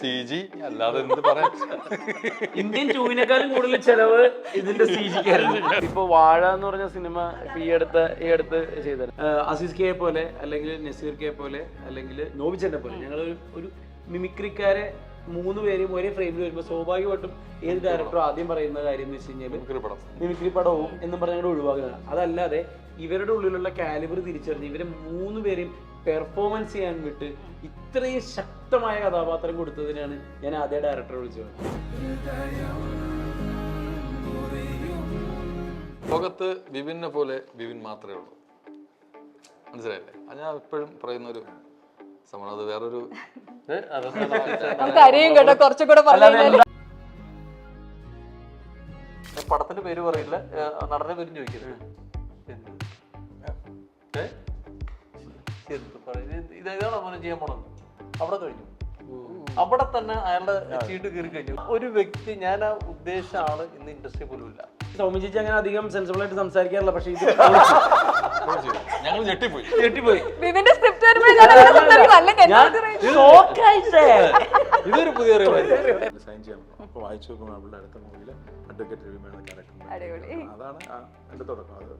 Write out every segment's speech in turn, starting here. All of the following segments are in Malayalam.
CG അല്ലാതെ എന്ത് പറയാൻ. ഇന്ത്യൻ ടൂവിനേക്കാളും കൂടുതൽ ചെലവ് ഇതിന്റെ CG-ക്കായിരുന്നു. ഇപ്പൊ വാഴ എന്ന് പറഞ്ഞ സിനിമ ഇപ്പൊ ഈ അടുത്ത് ചെയ്തത് അസീസ് കെ പോലെ അല്ലെങ്കിൽ നസീർ കെ പോലെ അല്ലെങ്കിൽ നോബിച്ചനെ പോലെ ഞങ്ങൾ ഒരു മിമിക്രിക്കാരെ 3 പേരും ഒരേ ഫ്രെയിമിൽ വരുമ്പോൾ സ്വാഭാവികമായിട്ടും ഏത് ഡയറക്ടറും ആദ്യം പറയുന്ന കാര്യം എന്ന് വെച്ച് കഴിഞ്ഞാൽ മിമിക്രി പടവും എന്നും പറഞ്ഞാൽ ഒഴിവാക്കുന്നതാണ്. അതല്ലാതെ ഇവരുടെ ഉള്ളിലുള്ള കാലിബർ തിരിച്ചറിഞ്ഞ് ഇവരെ 3 പേരെയും പെർഫോമൻസ് ചെയ്യാൻ വിട്ട് ഇത്രയും ശക്തമായ കഥാപാത്രം കൊടുത്തതിനാണ് ഞാൻ ആദ്യ ഡയറക്ടറെ വിളിച്ചത്. ലോകത്ത് ബിബിനെ പോലെ ബിബിൻ മാത്രമേ ഉള്ളൂ, മനസ്സിലായില്ലേ? അത് ഞാൻ എപ്പോഴും പറയുന്നൊരു സംഭവം. അത് വേറൊരു പടത്തിന്റെ പേര് പറയില്ല, നടന്റെ പേരും ചോദിക്കരുത്. ഇതാണ് അവന് ചെയ്യാൻ പോണത്. അവിടെ കഴിഞ്ഞു, അവിടെ തന്നെ അയാളുടെ ചീട്ട് കയറി കഴിഞ്ഞു. ഒരു വ്യക്തി, ഞാൻ ആ ഉദ്ദേശിച്ച ആള് ഇന്ന് ഇൻഡസ്ട്രി പോലും ഇല്ല. സൗമ്യ ചേച്ചി അങ്ങനെ അധികം സെൻസിബിൾ ആയിട്ട് സംസാരിക്കാറില്ല, പക്ഷെ ഇത് ഞങ്ങൾ ഞെട്ടിപ്പോയി. ഇതൊരു പുതിയ സൈൻ ചെയ്യാൻ പോകും. അപ്പോൾ വായിച്ചു നോക്കുമ്പോൾ അവളുടെ അടുത്ത മൂവിയിൽ അഡ്വക്കേറ്റ് രവിമേണ ക്യാരക്ടർ. അതാണ് എൻ്റെ തുടക്കം. അത്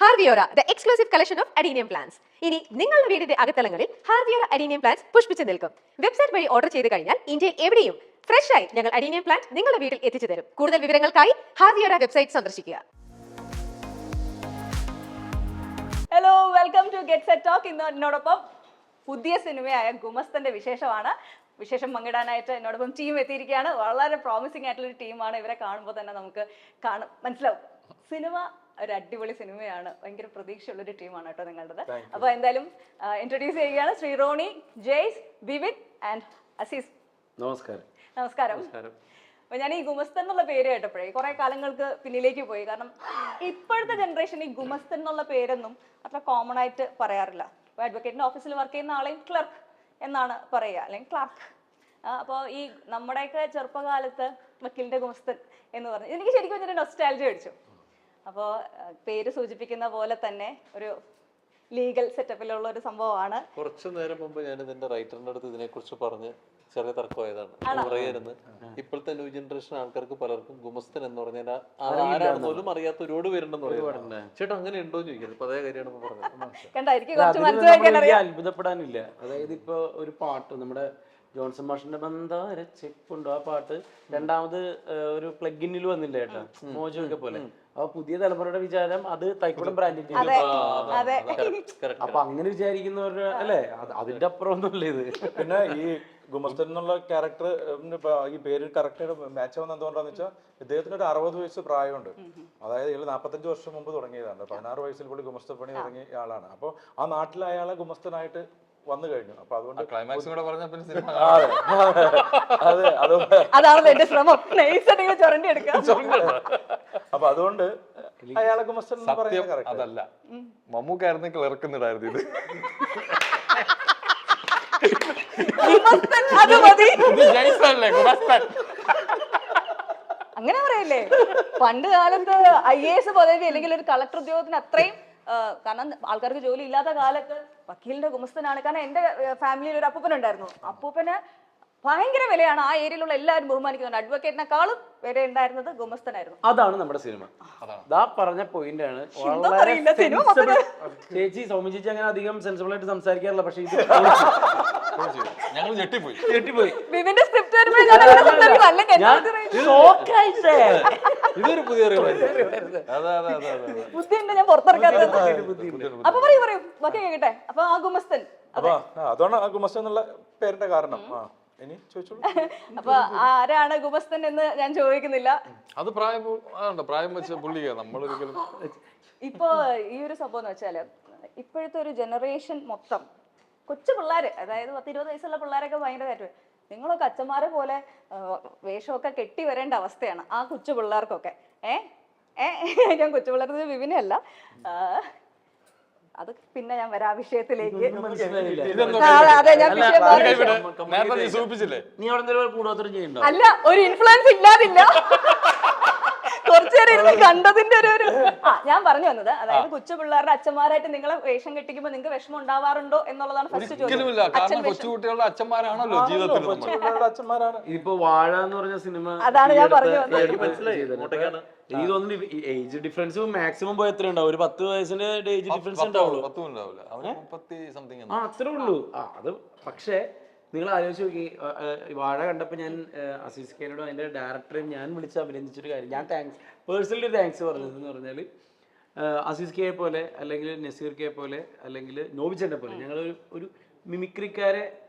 ഹാർവിയോറ, the exclusive collection of adenium plants. ഇനി നിങ്ങളുടെ വീടിന്റെ അകത്തളങ്ങളിൽ ഹാർവിയോറ adenium plants പുഷ്പിച്ചു നിൽക്കും. വെബ്സൈറ്റ് വഴി ഓർഡർ ചെയ്ത് കഴിഞ്ഞാൽ ഇന്ത്യയിൽ എവിടെയും ഫ്രഷ് ആയി ഞങ്ങൾ adenium plant നിങ്ങളുടെ വീട്ടിൽ എത്തിച്ചു തരും. കൂടുതൽ വിവരങ്ങൾക്കായി ഹാർവിയോറ വെബ്സൈറ്റ് സന്ദർശിക്കുക. Hello, welcome to get set talk. ഇന്ന് എന്നോടൊപ്പം പുതിയ സിനിമയായ ഗുമസ്തന്റെ വിശേഷം പങ്കിടാനായിട്ട് എന്നോടൊപ്പം ടീം എത്തിയിരിക്കുകയാണ്. വളരെ പ്രോമിസിംഗ് ആയിട്ടുള്ളൊരു ടീമാണ്. ഇവരെ കാണുമ്പോൾ തന്നെ നമുക്ക് മനസ്സിലാവും സിനിമ ഒരു അടിപൊളി സിനിമയാണ്. ഭയങ്കര പ്രതീക്ഷയുള്ളൊരു ടീമാണ് കേട്ടോ നിങ്ങളുടേത്. അപ്പോൾ എന്തായാലും ഇൻട്രൊഡ്യൂസ് ചെയ്യുകയാണ്. ശ്രീ റോണി, ജെയ്സ്, ബിബിൻ ആൻഡ് അസീസ്. നമസ്കാരം. അപ്പൊ ഞാൻ ഈ ഗുമസ്തൻ എന്നുള്ള പേര് കേട്ടപ്പോഴേ കുറെ കാലങ്ങൾക്ക് പിന്നിലേക്ക് പോയി. കാരണം ഇപ്പോഴത്തെ ജനറേഷൻ ഈ ഗുമസ്തൻ എന്നുള്ള പേരൊന്നും അത്ര കോമൺ ആയിട്ട് പറയാറില്ല. ഇപ്പൊ അഡ്വക്കേറ്റിന്റെ ഓഫീസിൽ വർക്ക് ചെയ്യുന്ന ആളെയും ക്ലർക്ക് എന്നാണ് പറയുക, അല്ലെങ്കിൽ ക്ലാർക്ക്. അപ്പോൾ ഈ നമ്മുടെയൊക്കെ ചെറുപ്പകാലത്ത് വക്കീലിന്റെ ഗുമസ്തൻ എന്ന് പറഞ്ഞു എനിക്ക് ശരിക്കും ഇതിന്റെ നൊസ്റ്റാൾജി അടിച്ചു. അപ്പോൾ പേര് സൂചിപ്പിക്കുന്ന പോലെ തന്നെ ഒരു ലീഗൽ സെറ്റപ്പിലുള്ള ഒരു സംഭവമാണ്. കുറച്ചു നേരം മുമ്പ് ഞാൻ ഇതിന്റെ റൈറ്ററിന്റെ അടുത്ത് ഇതിനെ കുറിച്ച് പറഞ്ഞ് ചെറിയ തർക്കമായതാണ്. പറയായിരുന്നു, ഇപ്പോഴത്തെ ന്യൂ ജനറേഷൻ ആൾക്കാർക്ക് പലർക്കും ഗുമസ്തൻ എന്ന് പറഞ്ഞാൽ ആരാണെന്ന് പോലും അറിയാത്ത ഒരുപാട് പേരുണ്ടെന്ന് പറയുന്നത്. ചേട്ടാ അങ്ങനെ ഉണ്ടോ എന്ന് ചോദിക്കുന്നത്. ഇപ്പൊ അതേ കാര്യമാണ് ഇപ്പൊ പറഞ്ഞത്. അത്ഭുതപ്പെടാനില്ല. അതായത് ഇപ്പൊ ഒരു പാട്ട് നമ്മുടെ ജോൺസൺ മാഷിന്റെ ബന്ധാര ചെപ്പുണ്ടോ ആ പാട്ട് രണ്ടാമത് ഒരു പ്ലഗിനിൽ വന്നില്ല ചേട്ടാ, മോജോ ഒക്കെ പോലെ. അപ്പൊ പുതിയ തലമുറയുടെ വിചാരം അത് തൈക്കുടം ബ്രാൻഡിന്റെ. അപ്പൊ അങ്ങനെ വിചാരിക്കുന്നവരുടെ അല്ലെ, അതിന്റെ അപ്പുറം ഒന്നുമില്ല ഇത്. പിന്നെ ഈ ഗുമസ്തൻ എന്നുള്ള ക്യാരക്ടർ ഈ പേര് കറക്റ്റ് മാച്ച് ആവുന്ന എന്തുകൊണ്ടാന്ന് വെച്ചാൽ ഇദ്ദേഹത്തിന് ഒരു 60 വയസ്സ് പ്രായമുണ്ട്. അതായത് 45 വർഷം മുമ്പ് തുടങ്ങിയതാണ്. 16 വയസ്സിൽ പുള്ളി ഗുമസ്തൻ പണി തുടങ്ങിയ ആളാണ്. അപ്പോൾ ആ നാട്ടിൽ അയാളെ ഗുമസ്തനായിട്ട് വന്നു കഴിഞ്ഞു. അപ്പൊ അതുകൊണ്ട് ക്ലൈമാക്സും കൂടെ പറഞ്ഞ പിന്നെ സിനിമ അതാണല്ലോ എന്റെ ശ്രമം. അപ്പൊ അതുകൊണ്ട് അയാളെ ഗുമസ്തൻ അതല്ല, മമ്മൂക്കായിരുന്നു ക്ലർക്കുന്നിടായിരുന്നു ഇത്. അങ്ങനെ പറയല്ലേ, പണ്ട് കാലത്ത് IAS പദവി അല്ലെങ്കിൽ ഒരു കളക്ടർ ഉദ്യോഗത്തിന് അത്രയും, കാരണം ആൾക്കാർക്ക് ജോലി ഇല്ലാത്ത കാലത്ത് വക്കീലിന്റെ ഗുമസ്തനാണ്. കാരണം എന്റെ ഫാമിലിയിൽ ഒരു അപ്പൂപ്പനുണ്ടായിരുന്നു. അപ്പൂപ്പന് ഭയങ്കര വിലയാണ്. ആ ഏരിയയിലുള്ള എല്ലാവരും ബഹുമാനിക്കുന്നുണ്ട്. അഡ്വക്കേറ്റിനെക്കാളും വില ഉണ്ടായിരുന്നത് ഗുമസ്തനായിരുന്നു. അതാണ് നമ്മുടെ സിനിമ. ദാ പറഞ്ഞ പോയിന്റ് ആണ്. ചേച്ചി സൗമ്യ ചേച്ചി അങ്ങനെ അധികം സെൻസിബിൾ ആയിട്ട് സംസാരിക്കാറില്ല, പക്ഷെ ഇത് ഞങ്ങൾ ഞെട്ടിപ്പോയി. ബിബിന്റെ സ്ക്രിപ്റ്റ് ഇതൊരു പുതിയ ബുദ്ധിയുണ്ട്, ഞാൻ പുറത്തിറക്കാത്തത്. അപ്പൊ പറയൂ ബാക്കി കേട്ടെ. അപ്പൊ ആ ഗുമസ്തൻ, അപ്പൊ അതാണ് ആ ഗുമസ്തൻ എന്നുള്ള പേരിന്റെ കാരണം. ഇനി ചോദിച്ചോളൂ. അപ്പൊ ആരാണ് ഗുമസ്തൻ എന്ന് ഞാൻ ചോദിക്കുന്നില്ല. അത് പ്രായം വെച്ച് പുള്ളിയാ നമ്മളൊരിക്കലും. ഇപ്പൊ ഈ ഒരു സംഭവം എന്ന് വെച്ചാല് ഇപ്പോഴത്തെ ഒരു ജനറേഷൻ മൊത്തം കൊച്ചു പിള്ളേര്, അതായത് 10-20 വയസ്സുള്ള പിള്ളേരൊക്കെ ഭയങ്കര കാര്യം. നിങ്ങളൊക്കെ അച്ഛന്മാരെ പോലെ വേഷമൊക്കെ കെട്ടി വരേണ്ട അവസ്ഥയാണ് ആ കൊച്ചു പിള്ളേർക്കൊക്കെ. ഞാൻ കൊച്ചു പിള്ളേർക്ക് വിഭിന്നല്ല, അത് പിന്നെ ഞാൻ വരാം വിഷയത്തിലേക്ക്. അല്ല, ഒരു ഇൻഫ്ലുവൻസ് ഇല്ലാതില്ല. കുറച്ച് നേരം ഇരുന്ന് കണ്ടതിന്റെ ഒരു ഞാൻ പറഞ്ഞു വന്നത്, അതായത് കൊച്ചു പിള്ളേരുടെ അച്ഛന്മാരായിട്ട് നിങ്ങളെ വേഷം കെട്ടിക്കുമ്പോൾ നിങ്ങൾക്ക് വിഷമം ഉണ്ടാവാറുണ്ടോ എന്നുള്ളതാണ് ഫസ്റ്റ് ചോദ്യം. ഒരിക്കലുമില്ല. കാരണം കൊച്ചുകുട്ടികളുടെ അച്ഛന്മാരാണല്ലോ ജീവിതത്തിൽ നമ്മൾ. കൊച്ചുപിള്ളേരുടെ അച്ഛന്മാരാണ്. ഇപ്പൊ വാഴ എന്ന് പറഞ്ഞ സിനിമ അതാണ് ഞാൻ പറഞ്ഞു വന്നത്. എനിക്ക് തോന്നുന്നു ഏജ് ഡിഫറൻസ് മാക്സിമം പോയി എത്ര ഉണ്ടാവും? ഒരു 10 വയസ്സിന്റെ ഏജ് ഡിഫറൻസ് ഉണ്ടാവുള്ളൂ. 10 ഉണ്ടാവില്ല, അവന് 30 സംതിങ്. അത്രേ ഉള്ളൂ. അത് പക്ഷേ നിങ്ങൾ ആലോചിച്ച് നോക്കി, വാഴ കണ്ടപ്പോൾ ഞാൻ അസീസ് കെയോടും അതിന്റെ ഡയറക്ടറെയും ഞാൻ വിളിച്ച് അഭിനന്ദിച്ചൊരു കാര്യം, ഞാൻ പേഴ്സണലി താങ്ക്സ് പറഞ്ഞതെന്ന് പറഞ്ഞാൽ, അസീസ് കെയെ പോലെ അല്ലെങ്കിൽ നസീർ കെയെ പോലെ അല്ലെങ്കിൽ നോബിച്ചേട്ടനെ പോലെ ഞങ്ങൾ ഒരു മിമിക്രിക്കാരെ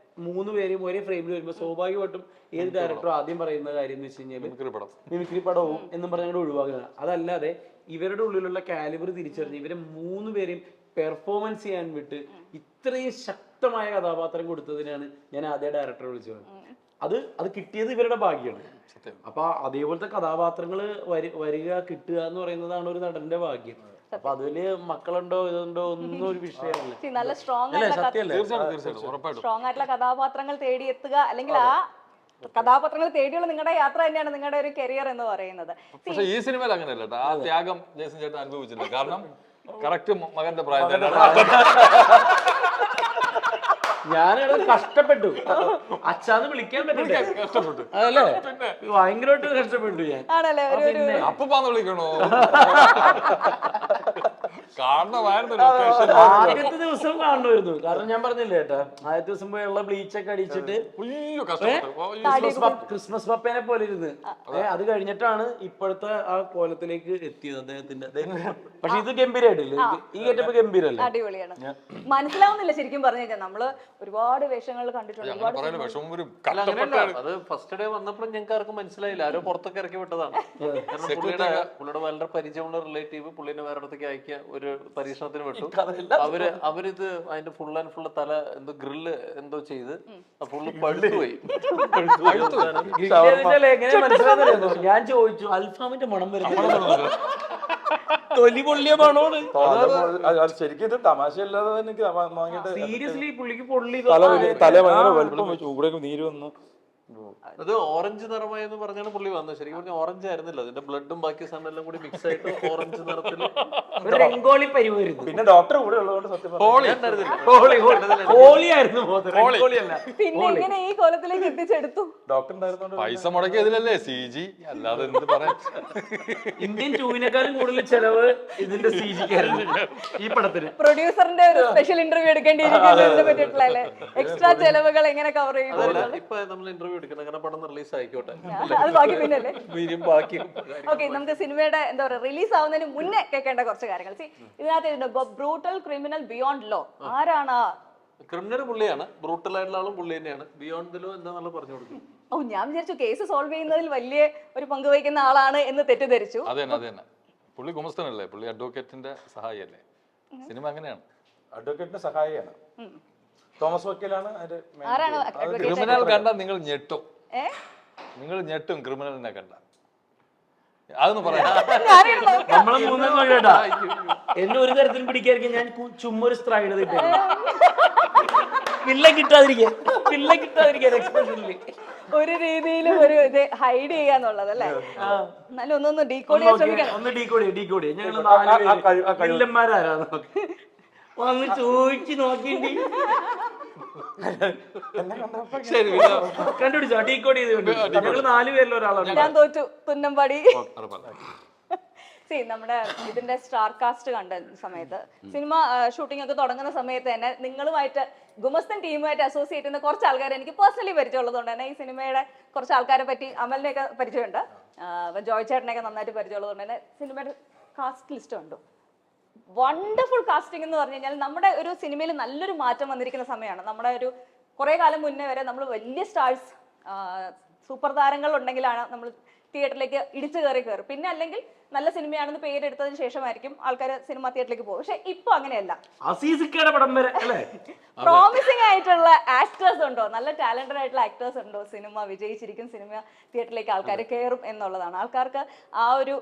3 പേരും ഒരേ ഫ്രെയിമിൽ വരുമ്പോൾ സ്വാഭാവികമായിട്ടും ഏത് ഡയറക്ടറും ആദ്യം പറയുന്ന കാര്യം എന്ന് വെച്ച് കഴിഞ്ഞാൽ മിമിക്രി പടവും എന്നും പറഞ്ഞാൽ ഒഴിവാക്കുക. അതല്ലാതെ ഇവരുടെ ഉള്ളിലുള്ള കാലിബർ തിരിച്ചറിഞ്ഞ് ഇവരെ 3 പേരെയും പെർഫോമൻസ് ചെയ്യാൻ വിട്ട് ഇത്രയും ശക്തമായ കഥാപാത്രം കൊടുത്തതിനാണ് ഞാൻ ആദ്യം ഡയറക്ടറെ വിളിച്ചത്. അത് കിട്ടിയത് ഇവരുടെ ഭാഗ്യമാണ്. അപ്പൊ അതേപോലത്തെ കഥാപാത്രങ്ങൾ വരിക കിട്ടുക എന്ന് പറയുന്നതാണ് ഒരു നടന്റെ ഭാഗ്യം. അപ്പൊ അതില് മക്കളുണ്ടോ ഇതുണ്ടോ ഒന്നും ഒരു വിഷയമല്ല. നല്ല സ്ട്രോങ് ആയിട്ടുള്ള കഥാപാത്രങ്ങൾ തേടിയെത്തുക, അല്ലെങ്കിൽ ആ കഥാപാത്രങ്ങൾ തേടിയുള്ള നിങ്ങളുടെ യാത്ര തന്നെയാണ് നിങ്ങളുടെ ഒരു കരിയർ എന്ന് പറയുന്നത്. പക്ഷെ ഈ സിനിമയിൽ അങ്ങനെയല്ല. ആ ത്യാഗം ജേസൺ ചേട്ടൻ അനുഭവിച്ചില്ല. കാരണം കറക്റ്റ് മകന്റെ പ്രായം ഞാനത് കഷ്ടപ്പെട്ടു, അച്ഛാന്ന് വിളിക്കാൻ പറ്റില്ല, കഷ്ടപ്പെട്ടു. അതല്ലേ ഭയങ്കരമായിട്ട് കഷ്ടപ്പെട്ടു ഞാൻ. ആണല്ലേ? അപ്പാന്ന് വിളിക്കണോ? ആദ്യത്തെ ദിവസം കാണുമായിരുന്നു. കാരണം ഞാൻ പറഞ്ഞില്ലേ ചേട്ടാ, ആദ്യത്തെ ദിവസം പോയുള്ള ബ്ലീച്ചൊക്കെ അടിച്ചിട്ട് ക്രിസ്മസ് പപ്പേനെ പോലെ ഇരുന്ന് അത് കഴിഞ്ഞിട്ടാണ് ഇപ്പോഴത്തെ ആ കോലത്തിലേക്ക് എത്തിയത് അദ്ദേഹത്തിന്റെ. പക്ഷെ ഇത് ഗംഭീരായിട്ടില്ല, ഈ ഗെറ്റപ്പ് ഗംഭീരല്ലേ? അടിപൊളിയാണ്. മനസ്സിലാവുന്നില്ല ശരിക്കും പറഞ്ഞു കഴിഞ്ഞാൽ. നമ്മള് ഒരുപാട് വേഷങ്ങൾ കണ്ടിട്ടുണ്ട്, അത് ഫസ്റ്റ് ഡേ വന്നപ്പോഴും ഞങ്ങൾക്ക് ആർക്കും മനസ്സിലായില്ല, ആരോ പുറത്തൊക്കെ ഇറക്കി വിട്ടതാണ്. പുള്ളിയുടെ വളരെ പരിചയമുള്ള റിലേറ്റീവ് പുള്ളിനെ വേറെ അടുത്തേക്ക് അയക്കുക ഒരു പരീക്ഷണത്തിന് വിട്ടു. അവരിത് അതിന്റെ ഫുൾ ആൻഡ് ഫുൾ തല എന്തോ ഗ്രില്ല് എന്തോ ചെയ്ത് ഫുള്ള് പഴുത്തുപോയി. ഞാൻ ചോദിച്ചു, അൽഫാമിന്റെ മണം വരുന്നത് തൊലി പൊള്ളിയ മണമാണ്. ശരിക്കും ഇത് തമാശയല്ലാതെ എനിക്ക് സീരിയസ്ലി പുള്ളിക്ക് പൊള്ളി തല ഭയങ്കര വലുപ്പം വെച്ചു, ഇവിടെ നീര് വന്നു. അത് ഓറഞ്ച് നിറമായി എന്ന് പറഞ്ഞാണ് പുള്ളി വന്നത്. ശരിക്കും പറഞ്ഞാൽ ഓറഞ്ച് ആയിരുന്നില്ല, അതിന്റെ ബ്ലഡും ബാക്കി സാധനം എല്ലാം കൂടി മിക്സ് ആയിട്ട് ഓറഞ്ച് നിറത്തിൽ രംഗോളി പരിവായിരുന്നു. പിന്നെ ഡോക്ടർ കൂടെ ഉള്ളതുകൊണ്ട് സത്യം പിന്നെ ഇങ്ങനെ ഈ കോലത്തിലേക്ക് എത്തിച്ചെടുത്തു. ഡോക്ടർ ഉണ്ടായിരുന്നോണ്ട് പൈസ മുടക്കിയതിലല്ലേ CG, അല്ലാതെ എന്ത് പറയാൻ. ഇന്ത്യൻ 2-നേക്കാളും കൂടുതൽ ചെലവ് ഇതിന്റെ CG-ക്കായിരുന്നു ഈ പടത്തിന്. പ്രൊഡ്യൂസറിന്റെ ഒരു സ്പെഷ്യൽ ഇന്റർവ്യൂ എടുക്കേണ്ടിയിരിക്കുന്നതിനെ പറ്റിയിട്ടുള്ള എക്സ്ട്രാ ചെലവുകൾ എങ്ങനെ കവർ ചെയ്യും? ഇപ്പൊ നമ്മൾ ഇന്റർവ്യൂ എടുക്കണം, അങ്ങനെ പടം റിലീസ് ആയിക്കോട്ടെ, അത് ബാക്കി പിന്നല്ലേ. ബാക്കി ഓക്കെ, നമുക്ക് സിനിമയുടെ എന്താ പറയുക റിലീസ് ആവുന്നതിന് മുന്നേ കേൾക്കേണ്ട കുറച്ച് കാര്യങ്ങൾ. ഇതിനകത്ത് ബ്രൂട്ടൽ ക്രിമിനൽ ബിയോണ്ട് ലോ ആരാണ്? ക്രിമിനൽ പുള്ളിയാണ്, ബ്രൂട്ടൽ ആയിട്ടുള്ള ആളും പുള്ളി തന്നെയാണ്. ബിയോണ്ട് ദ ലോ എന്താണെന്നുള്ള പറഞ്ഞു കൊടുക്കും. ഞാൻ വിചാരിച്ചു കേസ് സോൾവ് ചെയ്യുന്നതിൽ വലിയ ഒരു പങ്ക് വഹിക്കുന്ന ആളാണ് എന്ന് തെറ്റിദ്ധരിച്ചു. അതെ പുള്ളി ഗുമസ്തനല്ലേ, പുള്ളി അഡ്വക്കേറ്റിന്റെ സഹായിയല്ലേ. സിനിമ അങ്ങനെയാണ്, അഡ്വക്കേറ്റിന്റെ സഹായിയാണ്. തോമസ് വക്കീലാണ്. ക്രിമിനൽ കണ്ട നിങ്ങൾ ഞെട്ടും, ക്രിമിനലിനെ കണ്ട. അതൊന്നും പറയാം. നമ്മളെ മൂന്നെണ്ണം കേട്ടാ എന്നെ ഒരു തരത്തിലും പിടിക്കാതിരിക്കും. ഞാൻ ചുമ്മാ ഒരു സ്ട്രൈഡ് പിള്ള കിട്ടാതിരിക്കാൻ എക്സ്പ്രഷനില് ഒരു രീതിയിലും ഒരു ഇത് ഹൈഡ് ചെയ്യാന്നുള്ളത് അല്ലേ? എന്നാലും ഒന്ന് ഡീകോഡ് ചെയ്യാൻ ശ്രമിക്കണം. ഒന്ന് ഡീകോഡ് ഞങ്ങൾ വില്ലന്മാരാരാ വന്ന് ചോദിച്ചു നോക്കിണ്ടി കണ്ടുപിടിച്ചോ? ഡീകോഡ് ചെയ്ത് ഞങ്ങൾ 4 പേരിൽ ഒരാളാണ്. ഞാൻ തോറ്റു, തുന്നമ്പാടി. നമ്മുടെ ഇതിന്റെ സ്റ്റാർ കാസ്റ്റ് കണ്ട സമയത്ത്, സിനിമ ഷൂട്ടിംഗ് ഒക്കെ തുടങ്ങുന്ന സമയത്ത് തന്നെ നിങ്ങളുമായിട്ട് ഗുമസ്തൻ ടീമുമായിട്ട് അസോസിയേറ്റ് ചെയ്യുന്ന കുറച്ച് ആൾക്കാരെ എനിക്ക് പേഴ്സണലി പരിചയമുള്ളതുകൊണ്ട് തന്നെ ഈ സിനിമയുടെ കുറച്ച് ആൾക്കാരെ പറ്റി, അമലിനെയൊക്കെ പരിചയമുണ്ട്, ജോയ് ചേട്ടനെയൊക്കെ നന്നായിട്ട് പരിചയമുള്ളതുകൊണ്ട് തന്നെ സിനിമയുടെ കാസ്റ്റ് ലിസ്റ്റ് കണ്ടു. വണ്ടർഫുൾ കാസ്റ്റിംഗ് എന്ന് പറഞ്ഞു കഴിഞ്ഞാൽ നമ്മുടെ ഒരു സിനിമയിൽ നല്ലൊരു മാറ്റം വന്നിരിക്കുന്ന സമയമാണ്. നമ്മുടെ ഒരു കുറെ കാലം മുന്നേ വരെ നമ്മൾ വലിയ സ്റ്റാർസ്, സൂപ്പർ താരങ്ങൾ ഉണ്ടെങ്കിലാണ് നമ്മൾ തിയേറ്ററിലേക്ക് ഇടിച്ചു കയറും. പിന്നെ അല്ലെങ്കിൽ നല്ല സിനിമയാണെന്ന് പേരെടുത്തതിന് ശേഷമായിരിക്കും ആൾക്കാർ സിനിമ തിയേറ്ററിലേക്ക് പോകും. പക്ഷെ ഇപ്പൊ അങ്ങനെയല്ല. പ്രോമിസിംഗ് ആയിട്ടുള്ള ആക്ടേഴ്സ് ഉണ്ടോ, നല്ല ടാലന്റഡ് ആയിട്ടുള്ള ആക്ടേഴ്സ് ഉണ്ടോ, സിനിമ വിജയിച്ചിരിക്കും, സിനിമ തിയേറ്ററിലേക്ക് ആൾക്കാർ കയറും എന്നുള്ളതാണ്. ആൾക്കാർക്ക് ആ ഒരു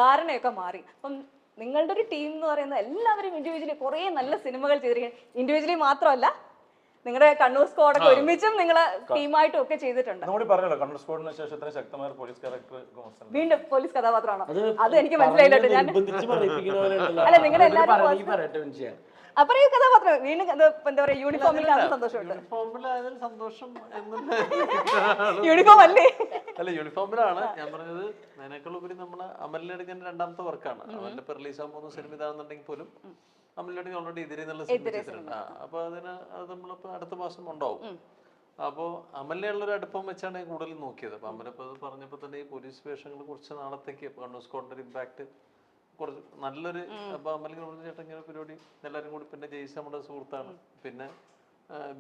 ധാരണയൊക്കെ മാറി. അപ്പം നിങ്ങളുടെ ഒരു ടീം എന്ന് പറയുന്നത് എല്ലാവരും ഇൻഡിവിജ്വലി കുറേ നല്ല സിനിമകൾ ചെയ്തിരിക്കും. ഇൻഡിവിജ്വലി മാത്രമല്ല, നിങ്ങളുടെ കണ്ണൂർ സ്ക്വാഡൊക്കെ ഒരുമിച്ചും നിങ്ങൾ ടീമായിട്ടും ഒക്കെ ചെയ്തിട്ടുണ്ട്. നമ്മൾ പറഞ്ഞല്ലോ കണ്ണൂർ സ്ക്വാഡിന് ശേഷം ഇത്ര ശക്തമായ പോലീസ് ക്യാരക്ടർ ഗുമസ്തൻ. വീണ്ടും പോലീസ് കഥാപാത്രമാണോ? അത് എനിക്ക് മനസ്സിലായില്ല. ഞാൻ അല്ല നിങ്ങൾ എല്ലാവരും അപ്പൊ ഈ കഥാപാത്രം വീണ്ടും എന്താ പറയാ യൂണിഫോമിൽ കാണുന്ന സന്തോഷമുണ്ട്. യൂണിഫോമിലായതിൽ സന്തോഷം യൂണിഫോം അല്ലേ? അല്ല യൂണിഫോമിലാണ് ഞാൻ പറഞ്ഞത്. അതിനേക്കാൾ ഉപരി നമ്മള് അമലിനടുക്കാൻ രണ്ടാമത്തെ വർക്കാണ്. അമലിന്റെ ഇപ്പൊ റിലീസ് ആകാൻ പോകുന്ന സിനിമ ഇതാണെന്നുണ്ടെങ്കിൽ പോലും അമലിനടുക്ക് ഓൾറെഡി എതിരെ എന്നുള്ള സിനിമ ചെയ്തിട്ടുണ്ട്. അപ്പൊ അത് നമ്മളിപ്പോ അടുത്ത മാസം ഉണ്ടാവും. അപ്പോൾ അമലിനുള്ള ഒരു അടുപ്പം വെച്ചാണ് ഞാൻ കൂടുതൽ നോക്കിയത്. അപ്പൊ അമലിപ്പോ അത് പറഞ്ഞപ്പോ തന്നെ ഈ പോലീസ് വേഷങ്ങൾ കുറച്ച് നാളത്തേക്ക് കണ്ണൂർ സ്ക്വാഡിന്റെ ഒരു ഇമ്പാക്ട് കുറച്ച് നല്ലൊരു. അപ്പൊ അമലിന് ചേട്ടൻ ഇങ്ങനെ പരിപാടി എല്ലാവരും കൂടി, പിന്നെ ജയ്സ് നമ്മുടെ സുഹൃത്താണ്, പിന്നെ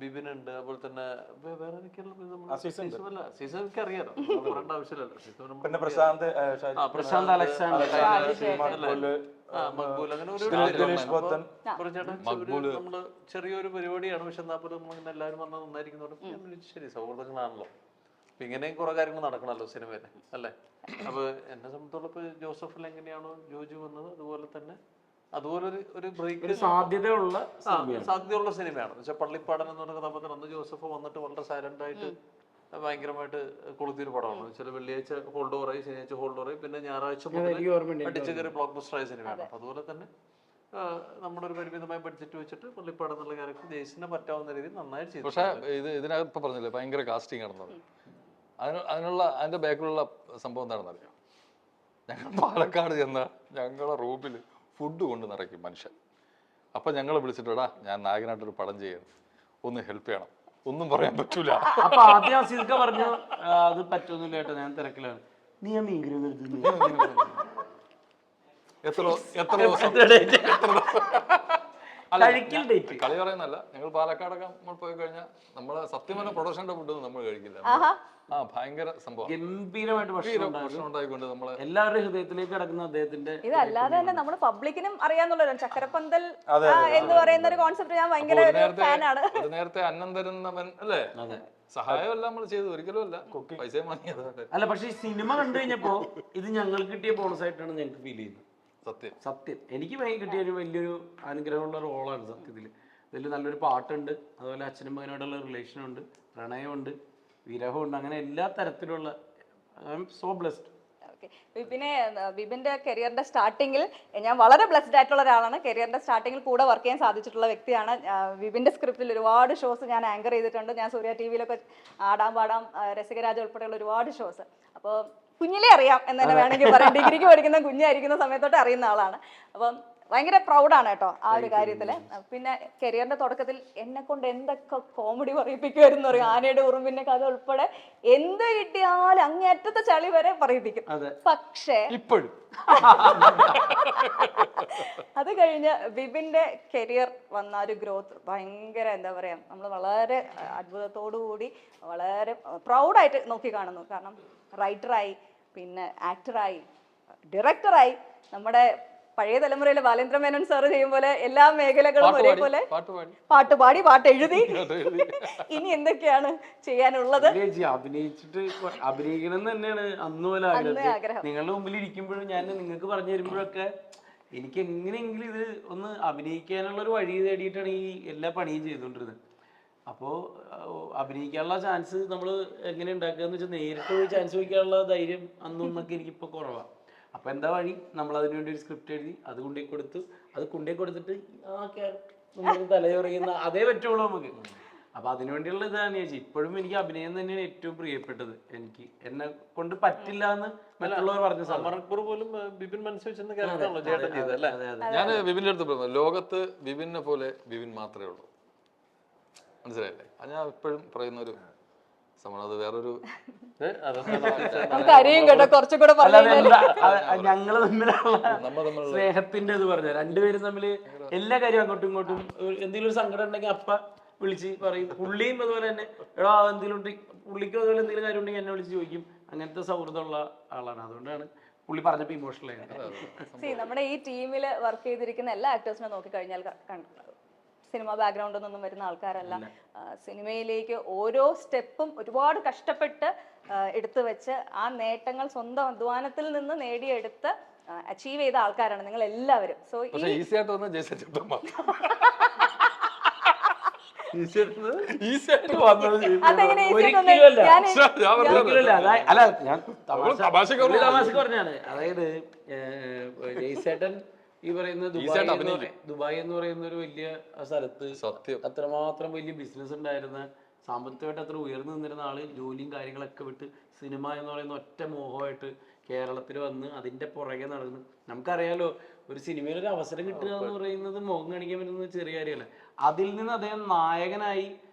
ബിബിൻ ഉണ്ട്, അതുപോലെ തന്നെ വേറെ സീസൺ എനിക്ക് അറിയാലോ, പറയേണ്ട ആവശ്യമില്ലല്ലോ. പിന്നെ പ്രശാന്ത് അലക്സാണ്ടർ, മക്ബൂൽ, അങ്ങനെ നമ്മള് ചെറിയൊരു പരിപാടിയാണ്. പക്ഷെ എന്നാ പോലും നമ്മളിങ്ങനെ എല്ലാവരും വന്നാൽ നന്നായിരിക്കുന്നതുകൊണ്ട് ശരി, സൗഹൃദങ്ങളാണല്ലോ. അപ്പൊ ഇങ്ങനെയും കുറെ കാര്യങ്ങൾ നടക്കണല്ലോ സിനിമയില്, അല്ലേ? അപ്പൊ എന്നെ സംബന്ധിച്ചോളം ഇപ്പൊ ജോസഫിൽ എങ്ങനെയാണോ ജോജു വന്നത് അതുപോലെ തന്നെ അതുപോലെ ഒരു ബ്രേക്ക് സാധ്യതയുള്ള സിനിമയാണ്. എന്നുവെച്ചാൽ പള്ളിപ്പാടൻ എന്ന് പറഞ്ഞ കഥാപാത്രം അന്ന് ജോസഫ് വന്നിട്ട് വളരെ സൈലന്റ് ആയിട്ട് ഭയങ്കരമായിട്ട് കൊളുത്തിയൊരു പടമാണ്. ചില വെള്ളിയാഴ്ച ഹോൾഡ് ഓവറായി, ശനിയാഴ്ച ഹോൾഡ് ഓവറായി, പിന്നെ ഞായറാഴ്ച അടിച്ചു കയറി ബ്ലോക്ക് ബസ്റ്റർ ആയ സിനിമയാണ്. അപ്പൊ അതുപോലെ തന്നെ നമ്മുടെ ഒരു പരിമിതമായ ബഡ്ജറ്റ് വെച്ചിട്ട് പള്ളിപ്പാടൻ എന്നുള്ള ക്യാരക്ടർ ജയ്സിനെ പറ്റാവുന്ന രീതിയിൽ നന്നായി ചെയ്തു. പക്ഷെ ഇതിനകത്ത് പറഞ്ഞില്ലേ ഭയങ്കര കാസ്റ്റിംഗ് ആണെന്നത്. അതിന്റെ ബാക്കിലുള്ള സംഭവം എന്താണെന്ന് അറിയാം? ഞങ്ങൾ പാലക്കാട് ചെന്ന ഞങ്ങളെ റൂമിൽ ഫുഡ് കൊണ്ട് നിറയ്ക്കും മനുഷ്യൻ. അപ്പം ഞങ്ങളെ വിളിച്ചിട്ടാ ഞാൻ നായകനായിട്ടൊരു പടം ചെയ്യണം, ഒന്ന് ഹെൽപ്പ് ചെയ്യണം. ഒന്നും പറയാൻ പറ്റൂല. അപ്പൊ ആദ്യം അസീസ്ക പറഞ്ഞു അത് പറ്റൊന്നുമില്ല കേട്ടോ, ഞാൻ തിരക്കിലാണ്. നീ ആ മീൻകറി എത്ര ദിവസം കളി പറയുന്നല്ല. ഞങ്ങൾ പാലക്കാടൊക്കെ നമ്മൾ പോയി കഴിഞ്ഞാൽ നമ്മളെ സത്യം പറഞ്ഞ പ്രൊഡക്ഷന്റെ ഫുഡൊന്നും നമ്മൾ കഴിക്കില്ല. ഭയങ്കര സംഭവം, ഗംഭീരമായിട്ട് ഭക്ഷണം ഉണ്ടായിക്കൊണ്ട് നമ്മളെ എല്ലാവരുടെയും ഹൃദയത്തിലേക്ക് കിടക്കുന്ന അദ്ദേഹത്തിന്റെ. ഇതല്ലാതെ തന്നെ നമ്മുടെ പബ്ലിക്കിനും അറിയാന്നുള്ളതാണ് ചക്കരപ്പന്തൽ എന്ന് പറയുന്ന ഒരു കോൺസെപ്റ്റ്. ഞാൻ ഭയങ്കര ഫാനാണ്. അത് നേരത്തെ അന്നം തരുന്നവൻ അല്ലേ, സഹായമല്ല നമ്മൾ ചെയ്തത്, ഒരിക്കലും അല്ല, പൈസ വാങ്ങിയത് അല്ല. പക്ഷെ ഈ സിനിമ കണ്ടു കഴിഞ്ഞപ്പോ ഇത് ഞങ്ങൾക്ക് കിട്ടിയ ബോണസ് ആയിട്ടാണ് ഞങ്ങൾക്ക് ഫീൽ ചെയ്യുന്നത്. സത്യം എനിക്ക് കിട്ടിയ ഒരു വലിയൊരു അനുഗ്രഹമുള്ള റോളാണ് സത്യത്തിൽ. ഇതിൽ നല്ലൊരു പാട്ടുണ്ട്, അതുപോലെ അച്ഛനും മകനോടുള്ള റിലേഷനുണ്ട്, പ്രണയമുണ്ട്, വിരഹമുണ്ട്, അങ്ങനെ എല്ലാ തരത്തിലുള്ള ഐ എം സോ ബ്ലെസ്ഡ്. വിപിന്റെ കരിയറിന്റെ സ്റ്റാർട്ടിങ്ങിൽ ഞാൻ വളരെ ബ്ലെസ്ഡ് ആയിട്ടുള്ള ഒരാളാണ്. കരിയറിന്റെ സ്റ്റാർട്ടിങ്ങിൽ കൂടെ വർക്ക് ചെയ്യാൻ സാധിച്ചിട്ടുള്ള വ്യക്തിയാണ്. വിപിന്റെ സ്ക്രിപ്റ്റിൽ ഒരുപാട് ഷോസ് ഞാൻ ആങ്കർ ചെയ്തിട്ടുണ്ട്. ഞാൻ സൂര്യ ടിവിയിലൊക്കെ ആടാം പാടാം, രസികരാജ ഉൾപ്പെടെയുള്ള ഒരുപാട് ഷോസ്. അപ്പോൾ കുഞ്ഞിലേ അറിയാം എന്ന് തന്നെ വേണമെങ്കിൽ പറയാം. ഡിഗ്രിക്ക് പഠിക്കുന്ന കുഞ്ഞായിരിക്കുന്ന സമയത്തോട്ട് അറിയുന്ന ആളാണ്. അപ്പം ഭയങ്കര പ്രൗഡാണ് കേട്ടോ ആ ഒരു കാര്യത്തില്. പിന്നെ കരിയറിന്റെ തുടക്കത്തിൽ എന്നെ കൊണ്ട് എന്തൊക്കെ കോമഡി പറയിപ്പിക്കുമായിരുന്നു അറിയാം. ആനയുടെ ഉറുമ്പിന്റെ കഥ ഉൾപ്പെടെ എന്ത് കിട്ടിയാലും അങ്ങേറ്റത്തെ ചളി വരെ പറയിപ്പിക്കും. പക്ഷേ ഇപ്പോഴും അത് കഴിഞ്ഞ് വിപിന്റെ കരിയർ വന്ന ഒരു ഗ്രോത്ത് ഭയങ്കര എന്താ പറയാ, നമ്മൾ വളരെ അത്ഭുതത്തോടു കൂടി വളരെ പ്രൗഡായിട്ട് നോക്കി കാണുന്നു. കാരണം റൈറ്ററായി, പിന്നെ ആക്ടറായി, ഡയറക്ടറായി, നമ്മുടെ പഴയ തലമുറയിലെ ബാലേന്ദ്ര മേനോൻ സാറ് ചെയ്യും പോലെ എല്ലാ മേഖലകളും ഒരേപോലെ പാട്ട് പാടി, പാട്ട് എഴുതി. ഇനി എന്തൊക്കെയാണ് ചെയ്യാനുള്ളത്? അഭിനയിച്ചിട്ട് അഭിനയിക്കണം എന്ന് തന്നെയാണ് അന്ന് പോലെ ആഗ്രഹം. നിങ്ങളുടെ മുമ്പിൽ ഇരിക്കുമ്പോഴും ഞാൻ നിങ്ങൾക്ക് പറഞ്ഞു തരുമ്പോഴൊക്കെ എനിക്ക് എങ്ങനെയെങ്കിലും ഇത് ഒന്ന് അഭിനയിക്കാനുള്ള ഒരു വഴി തേടിയിട്ടാണ് ഈ എല്ലാ പണിയും ചെയ്തുകൊണ്ടിരുന്നത്. അപ്പോൾ അഭിനയിക്കാനുള്ള ചാൻസ് നമ്മൾ എങ്ങനെ ഉണ്ടാക്കുക എന്ന് വെച്ചാൽ നേരിട്ട് പോയി ചാൻസ് വയ്ക്കാനുള്ള ധൈര്യം അന്നൊന്നൊക്കെ എനിക്കിപ്പോൾ കുറവാണ്. അപ്പോൾ എന്താ വഴി, നമ്മൾ അതിനു വേണ്ടി ഒരു സ്ക്രിപ്റ്റ് എഴുതി അത് കൊണ്ടുപോയി കൊടുത്തു. അത് കൊണ്ടുപോയി കൊടുത്തിട്ട് ആ ക്യാരക്ടർ തലയുറയുന്ന അതേ പറ്റുള്ളൂ നമുക്ക്. അപ്പോൾ അതിനുവേണ്ടിയുള്ള ഇതാണ് ചേച്ചി. ഇപ്പോഴും എനിക്ക് അഭിനയം തന്നെയാണ് ഏറ്റവും പ്രിയപ്പെട്ടത്. എനിക്ക് എന്നെ കൊണ്ട് പറ്റില്ല എന്ന് മറ്റുള്ളവർ പറഞ്ഞ സമർപ്പൂർ പോലും ബിപിൻ മനസ്സിൽ ചേട്ടൻ ചെയ്തല്ലേ. ഞാൻ ബിപിൻ്റെ അടുത്ത് ലോകത്ത് ബിപിനെ പോലെ ബിപിൻ മാത്രമേ ഉള്ളൂ, മനസ്സിലായില്ലേ? അത് ഞാൻ എപ്പോഴും പറയുന്ന ഒരു സംഭവം. അത് വേറൊരു ഞങ്ങള് തമ്മിലുള്ള സ്നേഹത്തിന്റെ ഇത് പറഞ്ഞ രണ്ടുപേരും തമ്മില് എല്ലാ കാര്യവും അങ്ങോട്ടും ഇങ്ങോട്ടും എന്തെങ്കിലും ഒരു സങ്കടം ഉണ്ടെങ്കിൽ അപ്പ വിളിച്ച് പറയും. പുള്ളിയും അതുപോലെ തന്നെ എടാ എന്തെങ്കിലും പുള്ളിക്കും അതുപോലെ എന്തെങ്കിലും കാര്യം ഉണ്ടെങ്കിൽ എന്നെ വിളിച്ച് ചോദിക്കും. അങ്ങനത്തെ സൗഹൃദമുള്ള ആളാണ്. അതുകൊണ്ടാണ് പുള്ളി പറഞ്ഞപ്പോ ഇമോഷണൽ ആയത്. നമ്മുടെ ഈ ടീമിൽ വർക്ക് ചെയ്തിരിക്കുന്ന എല്ലാ ആക്ടേഴ്സിനെ നോക്കിക്കഴിഞ്ഞാൽ സിനിമ ബാക്ക്ഗ്രൗണ്ടിൽ നിന്നും വരുന്ന ആൾക്കാരല്ല. സിനിമയിലേക്ക് ഓരോ സ്റ്റെപ്പും ഒരുപാട് കഷ്ടപ്പെട്ട് എടുത്തു വെച്ച് ആ നേട്ടങ്ങൾ സ്വന്തം അധ്വാനത്തിൽ നിന്ന് നേടിയെടുത്ത് അച്ചീവ് ചെയ്ത ആൾക്കാരാണ് നിങ്ങൾ എല്ലാവരും. സോ ഈസി ആയിട്ട് ഈസി ആയിട്ട് അതെങ്ങനെ easy ആയിട്ട് വന്നേ? ഒരിക്കലുമല്ല. ഞാൻ ഞാൻ പറഞ്ഞത് ഒരിക്കലുമല്ല. അല്ല ഞാൻ തമാശക്ക് പറഞ്ഞതാണ്. തമാശക്ക് പറഞ്ഞാണ്. അതായത് ജയ്സേട്ടൻ ഈ പറയുന്ന ദുബായ് എന്ന് പറയുന്ന ഒരു വലിയ സ്ഥലത്ത് സത്യം. അത്രമാത്രം വലിയ ബിസിനസ് ഉണ്ടായിരുന്ന, സാമ്പത്തികമായിട്ട് അത്ര ഉയർന്നു നിന്നിരുന്ന ആള് ജോലിയും കാര്യങ്ങളൊക്കെ വിട്ട് സിനിമ എന്ന് പറയുന്ന ഒറ്റ മോഹമായിട്ട് കേരളത്തിൽ വന്ന് അതിന്റെ പുറകെ നടന്നു. നമുക്കറിയാലോ, ഒരു സിനിമയിൽ ഒരു അവസരം കിട്ടുക എന്ന് പറയുന്നത് മുഖം കാണിക്കാൻ പറ്റുന്ന ചെറിയ കാര്യമല്ല. അതിൽ നിന്ന് അദ്ദേഹം നായകനായി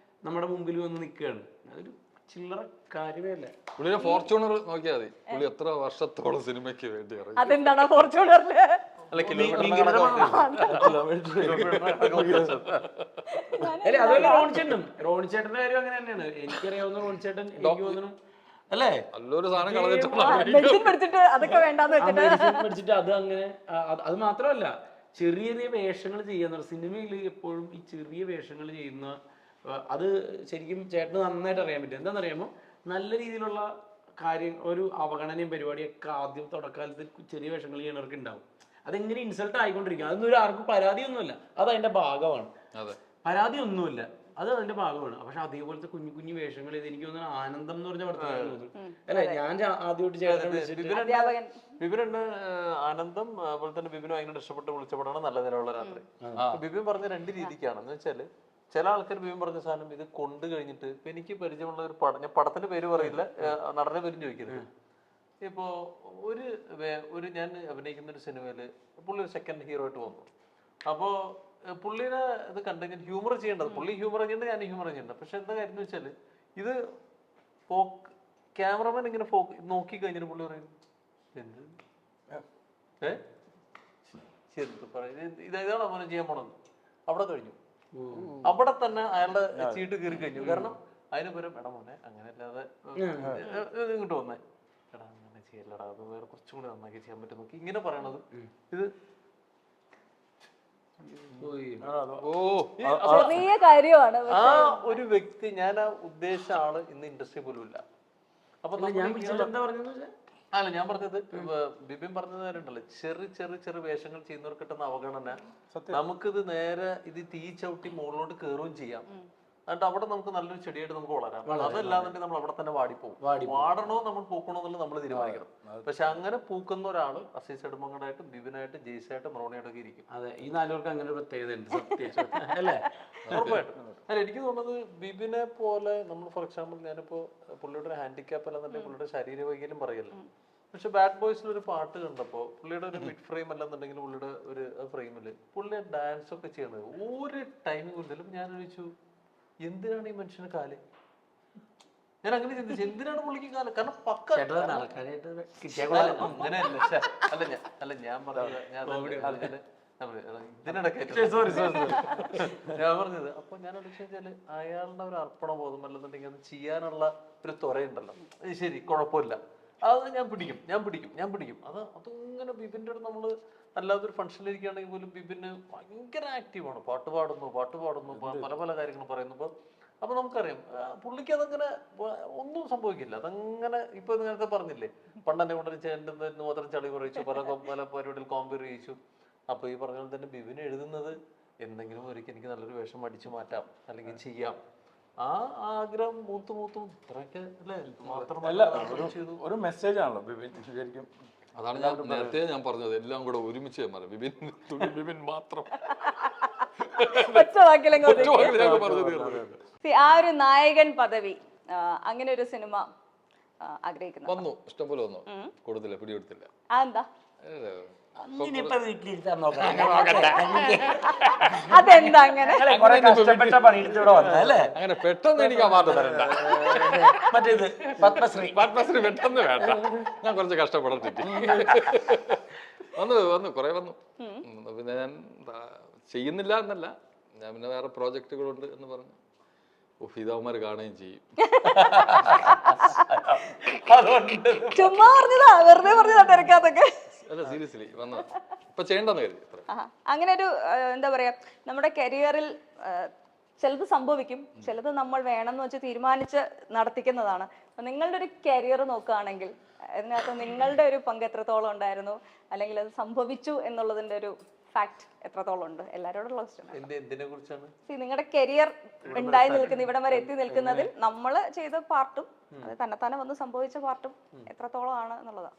നമ്മുടെ മുമ്പിൽ വന്ന് നിൽക്കുകയാണ്. അതൊരു ചില്ലറ കാര്യമേ അല്ല. പുള്ളിയുടെ ഫോർച്യൂണർ നോക്കിയാൽ മതി. പുള്ളി എത്ര വർഷത്തോളം സിനിമയ്ക്ക് വേണ്ടി ഇറങ്ങി. അതെന്താണോ ഫോർച്യൂണറില് അല്ല കിലോമീറ്റർ അല്ലെ അതുപോലെ റോണി ചേട്ടന്റെ കാര്യം അങ്ങനെ തന്നെയാണ്. എനിക്കറിയാവുന്ന റോണി ചേട്ടൻ എനിക്ക് തോന്നുന്നു അല്ലേ, നല്ലൊരു സാധനം കളഞ്ഞിട്ടുള്ള മെഡിസിൻ പഠിച്ചിട്ട് അതൊക്കെ വേണ്ടാന്ന് വെച്ചിട്ട് പഠിച്ചിട്ട് അത് അങ്ങനെ അത് മാത്രമല്ല, ചെറിയ ചെറിയ വേഷങ്ങൾ ചെയ്യാന്ന് പറഞ്ഞ സിനിമയിൽ എപ്പോഴും ഈ ചെറിയ വേഷങ്ങൾ ചെയ്യുന്ന അത് ശരിക്കും ചേട്ടന് നന്നായിട്ട് അറിയാൻ പറ്റും. എന്താണെന്നറിയാമോ, നല്ല രീതിയിലുള്ള കാര്യം ഒരു അവഗണനയും പരിപാടിയൊക്കെ ആദ്യം തുടക്കാലത്ത് ചെറിയ വേഷങ്ങൾ ചെയ്യുന്നവർക്ക് ഉണ്ടാവും. അതെങ്ങനെ ഇൻസൾട്ട് ആയിക്കൊണ്ടിരിക്കും. അതൊന്നും ഒരു ആർക്കും പരാതിയൊന്നുമില്ല, അത് അതിന്റെ ഭാഗമാണ്. പരാതി ഒന്നുമില്ല, അത് അതിന്റെ ഭാഗമാണ്. പക്ഷെ അതേപോലത്തെ കുഞ്ഞു കുഞ്ഞു വേഷങ്ങൾ ചെയ്ത് എനിക്ക് തോന്നുന്നു ആനന്ദം എന്ന് പറഞ്ഞ പടത്തിൽ തോന്നുന്നു അല്ലെ. ഞാൻ ആദ്യമായിട്ട് ചേട്ടൻ ബിബിനുണ്ട് ആനന്ദം, അതുപോലെ തന്നെ ബിബിന് ഭയങ്കര ഇഷ്ടപ്പെട്ട് വിളിച്ചപ്പോഴാണ് നല്ല നിലവുള്ള രാത്രി. ബിബിൻ പറഞ്ഞ രണ്ട് രീതിക്കാണ്. എന്ന് വെച്ചാല് ചില ആൾക്കാർ ബിബിൻ പറഞ്ഞ സാധനം ഇത് കൊണ്ടു കഴിഞ്ഞിട്ട്, ഇപ്പൊ എനിക്ക് പരിചയമുള്ള ഒരു പടം, ഞാൻ പടത്തിന്റെ പേര് പറയില്ല, നടന്റെ പേരും ചോദിക്കരുത്. ഇപ്പോ ഒരു ഞാൻ അഭിനയിക്കുന്ന ഒരു സിനിമയില് പുള്ളി ഒരു സെക്കൻഡ് ഹീറോ ആയിട്ട് വന്നു. അപ്പോ പുള്ളിനെ ഇത് കണ്ടെങ്കിൽ ഹ്യൂമർ ചെയ്യേണ്ടത്, പുള്ളി ഹ്യൂമർ ചെയ്യേണ്ടത്, ഞാൻ ഹ്യൂമർ ചെയ്യേണ്ടത്. പക്ഷെ എന്താ കാര്യം എന്ന് വെച്ചാല് ഇത് ക്യാമറമാൻ ഇങ്ങനെ നോക്കി കഴിഞ്ഞാൽ പുള്ളി പറയും എന്ത് ഇതാണ് മോനെ ചെയ്യാൻ പോണെന്ന്. അവിടെ കഴിഞ്ഞു, അവിടെ തന്നെ അയാളുടെ ചീട്ട് കീറി കഴിഞ്ഞു. കാരണം അതിന് പകരം എടാ മോനെ അങ്ങനെ അല്ലാതെ ഇങ്ങോട്ട് വന്നേ, എടാ അങ്ങനെ ചെയ്യല്ലടാ, അത് വേറെ കുറച്ചും കൂടി നന്നാക്കി ചെയ്യാൻ പറ്റും നോക്കി ഇങ്ങനെ പറയണത്. ഇത് ചെറിയ കാര്യമാണ്. ആ ഒരു വ്യക്തി, ഞാൻ ആ ഉദ്ദേശിച്ച ആള് ഇന്ന് ഇൻഡസ്ട്രി പോലും ഇല്ല. അപ്പൊ അല്ല ഞാൻ പറഞ്ഞത് ബിബിൻ പറഞ്ഞത് കാര്യമുണ്ടല്ലോ, ചെറിയ വേഷങ്ങൾ ചെയ്യുന്നവർക്ക് കിട്ടുന്ന അവഗണന, നമുക്കിത് നേരെ ഇത് തീ ചവിട്ടി മുകളിലോട്ട് കയറുകയും ചെയ്യാം. എന്നിട്ട് അവിടെ നമുക്ക് നല്ലൊരു ചെടിയായിട്ട് നമുക്ക് വളരാം. അതല്ലാന്നുണ്ടെങ്കിൽ നമ്മൾ അവിടെ തന്നെ വാടിപ്പോകും. വാടണോ നമ്മൾ പൂക്കണോ എന്നുള്ളത് നമ്മൾ തീരുമാനിക്കണം. പക്ഷെ അങ്ങനെ പൂക്കുന്ന ഒരാള് അസീസ് എടമങ്ങടായിട്ട്, ബിബിനായിട്ട്, ജെയ്സായിട്ട്, മറോണിയായിട്ടൊക്കെ ഇരിക്കും. അതെ, ഈ നാലുപേർക്ക് അങ്ങനെ ഒരു പ്രത്യേകത ഉണ്ട് അല്ലേ. ഉറപ്പായിട്ടും. അല്ല എനിക്ക് തോന്നുന്നത് ബിബിനെ പോലെ നമ്മൾ, ഫോർ എക്സാമ്പിൾ ഞാനിപ്പോ പുള്ളിയുടെ ഹാൻഡിക്യാപ്പ് അല്ലെന്നുണ്ടെങ്കിൽ പുള്ളിയുടെ ശരീരവൈകല്യം പറയല്ലോ, പക്ഷെ ബാഡ് ബോയ്സിൽ ഒരു പാട്ട് കണ്ടപ്പോ പുള്ളിയുടെ ഒരു മിഡ് ഫ്രെയിം അല്ലെന്നുണ്ടെങ്കിൽ പുള്ളിയുടെ ഒരു ഫ്രെയിമില് പുള്ളി ഡാൻസ് ഒക്കെ ചെയ്യണത് ഒരു ടൈമിംഗ് കൂടുതലും ഞാൻ ചോദിച്ചു എന്തിനാണ് ഈ മനുഷ്യന് കാല്. ഞാൻ അങ്ങനെ ചിന്തിച്ചു എന്തിനാണ് പുള്ളിക്ക് കാല്. കാരണം പക്ക അങ്ങനെയല്ല ഞാൻ പറഞ്ഞത് ഞാൻ പറഞ്ഞത്. അപ്പൊ ഞാൻ വെച്ചാല് അയാളുടെ ഒരു അർപ്പണ ബോധം അല്ലെന്നുണ്ടെങ്കിൽ അത് ചെയ്യാനുള്ള ഒരു ത്വരയുണ്ടല്ലോ, ശരി കുഴപ്പമില്ല, അത് ഞാൻ പിടിക്കും. അതിങ്ങനെ ബിബിന്റെ അടുത്ത് നമ്മള് അല്ലാതൊരു ഫംഗ്ഷനിലിരിക്കുകയാണെങ്കിൽ പോലും ബിബിന് ഭയങ്കര ആക്റ്റീവാണ്. പാട്ട് പാടുന്നു പല കാര്യങ്ങൾ പറയുന്നു. അപ്പൊ നമുക്കറിയാം പുള്ളിക്ക് അതങ്ങനെ ഒന്നും സംഭവിക്കില്ല. അതങ്ങനെ ഇപ്പൊ നേരത്തെ പറഞ്ഞില്ലേ, പണ്ടെന്നെ കൊണ്ടൊരു ചേട്ടൻ മാത്രം ചളി പറയിച്ചു, പല പരിപാടിയിൽ കോമ്പയർ ചെയ്യിച്ചു. അപ്പൊ ഈ പറഞ്ഞ പോലെ തന്നെ ബിബിൻ എഴുതുന്നത് എന്തെങ്കിലും ഒരിക്കൽ എനിക്ക് നല്ലൊരു വേഷം അടിച്ചു മാറ്റാം അല്ലെങ്കിൽ ചെയ്യാം, ആ ആഗ്രഹം മൂത്തും ഇത്രയൊക്കെ അല്ലേ മാത്രമല്ല ഒരു മെസ്സേജ് ആണല്ലോ ബിബിൻ ശരിക്കും. അതാണ് ഞാൻ നേരത്തെ ഞാൻ പറഞ്ഞത്, എല്ലാം കൂടെ ഒരുമിച്ച് ബിബിൻ മാത്രം ആ ഒരു നായകൻ പദവി, അങ്ങനെ ഒരു സിനിമ ആഗ്രഹിക്കുന്നു. വന്നു, ഇഷ്ടംപോലെ വന്നു, കൊടുത്തില്ല, പിടികൊടുത്തില്ല. അതെന്താ? അതെന്താ അങ്ങനെ അങ്ങനെ പെട്ടെന്ന് എനിക്ക് അവാർഡ് തരണ്ട. മറ്റേത് പത്മശ്രീ പെട്ടെന്ന് വേണ്ട, ഞാൻ കുറച്ച് കഷ്ടപ്പെട്ടിട്ട് വന്നു കുറെ വന്നു. പിന്നെ ഞാൻ ചെയ്യുന്നില്ല എന്നല്ല, ഞാൻ പിന്നെ വേറെ പ്രോജക്റ്റുകളുണ്ട് എന്ന് പറഞ്ഞു ഇതവന്മാര് കാണുകയും ചെയ്യും. ചുമ്മാ പറഞ്ഞതാ, വെറുതെ പറഞ്ഞതാ, തിരക്കാതൊക്കെ. അല്ല സീരിയസ്ലി വന്ന ഇപ്പൊ ചെയ്യണ്ടെന്ന് കരുതി. അങ്ങനെ ഒരു എന്താ പറയാ, നമ്മുടെ കരിയറിൽ ചിലത് സംഭവിക്കും, ചിലത് നമ്മൾ വേണമെന്ന് വെച്ച് തീരുമാനിച്ച് നടത്തിക്കുന്നതാണ്. അപ്പൊ നിങ്ങളുടെ ഒരു കരിയർ നോക്കുകയാണെങ്കിൽ അതിനകത്ത് നിങ്ങളുടെ ഒരു പങ്ക് എത്രത്തോളം ഉണ്ടായിരുന്നു, അല്ലെങ്കിൽ അത് സംഭവിച്ചു എന്നുള്ളതിന്റെ ഒരു ഫാക്ട് എത്രത്തോളം ഉണ്ട്? എല്ലാവരോടുള്ള ക്വസ്റ്റ്യൻ. എന്തിനെ കുറിച്ചാണ്? നിങ്ങളുടെ കരിയർ ഉണ്ടായി നിൽക്കുന്ന ഇവിടം വരെ എത്തി നിൽക്കുന്നതിൽ നമ്മൾ ചെയ്ത പാർട്ടും അത് തന്നെത്താനെ വന്ന് സംഭവിച്ച പാർട്ടും എത്രത്തോളം ആണ് എന്നുള്ളതാണ്.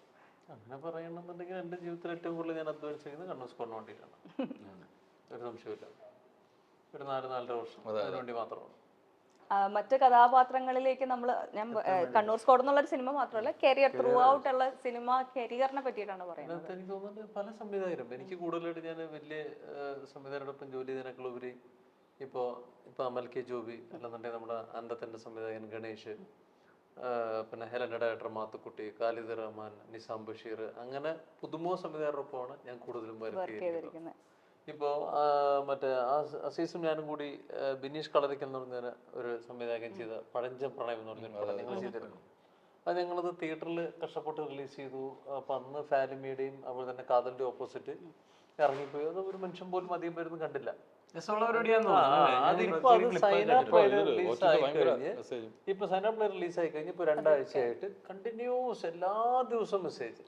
അങ്ങനെ പറയണമെന്നുണ്ടെങ്കിൽ എൻ്റെ ജീവിതത്തിൽ ഏറ്റവും കൂടുതൽ ഞാൻ അധ്വാനിച്ചിരിക്കുന്നത് കണ്ണൂർ സ്കോറിന് വേണ്ടിയിട്ടാണ്. ഒരു സംശയമില്ല. ഒരു 4-4.5 വർഷം അതിനു വേണ്ടി മാത്രമാണ്. മറ്റ് കഥാപാത്രങ്ങളിലേക്ക് ഞാൻ കണ്ണൂർ സ്ക്വാഡ് എന്നുള്ളൊരു സിനിമ മാത്രമല്ല, കരിയർ ത്രൂ ഔട്ട് ഉള്ള സിനിമ കരിയറിനെ പറ്റിയിട്ടാണ് പറയുന്നത്. എനിക്ക് തോന്നുന്നത് പല സംവിധായകരും, എനിക്ക് കൂടുതലായിട്ട് ഞാൻ വലിയ സംവിധായകരോടൊപ്പം ജോലി ചെയ്തതിനേക്കാൾ ഉപരി ഇപ്പോൾ അമൽ കെ ജോബി, അല്ലെന്നുണ്ടെങ്കിൽ നമ്മുടെ അന്തത്തിൻ്റെ സംവിധായകൻ ഗണേഷ്, പിന്നെ ഹെലൻ്റെ ഡയറക്ടർ മാത്തുക്കുട്ടി, ഖാലിദ് റഹ്മാൻ, നിസാം ബഷീർ, അങ്ങനെ പുതുമുഖ സംവിധായകരോടൊപ്പമാണ് ഞാൻ കൂടുതലും വർക്ക് ചെയ്തിരിക്കുന്നത്. ഇപ്പോൾ മറ്റേ അസീസും ഞാനും കൂടി ബിനീഷ് കളരിക്കൽ എന്ന് പറഞ്ഞ ഒരു സംവിധായകൻ ചെയ്ത പഴഞ്ചൻ പ്രണയം എന്ന് പറഞ്ഞൊരു പടം ഞങ്ങൾ ചെയ്തിരുന്നു. അത് ഞങ്ങളത് തിയേറ്ററിൽ കഷ്ടപ്പെട്ട് റിലീസ് ചെയ്തു. അപ്പം അന്ന് ഫാലിമിയുടെയും അതുപോലെ തന്നെ കാതലിൻ്റെ ഓപ്പോസിറ്റ് ഇറങ്ങിപ്പോയി. അത് ഒരു മനുഷ്യൻ പോലും അധികം പേരൊന്നും കണ്ടില്ല. അതിപ്പോ അത് സൈനാപ്പ് റിലീസായി കഴിഞ്ഞ് ഇപ്പൊ 2 ആഴ്ചയായിട്ട് കണ്ടിന്യൂസ് എല്ലാ ദിവസവും മെസ്സേജ്.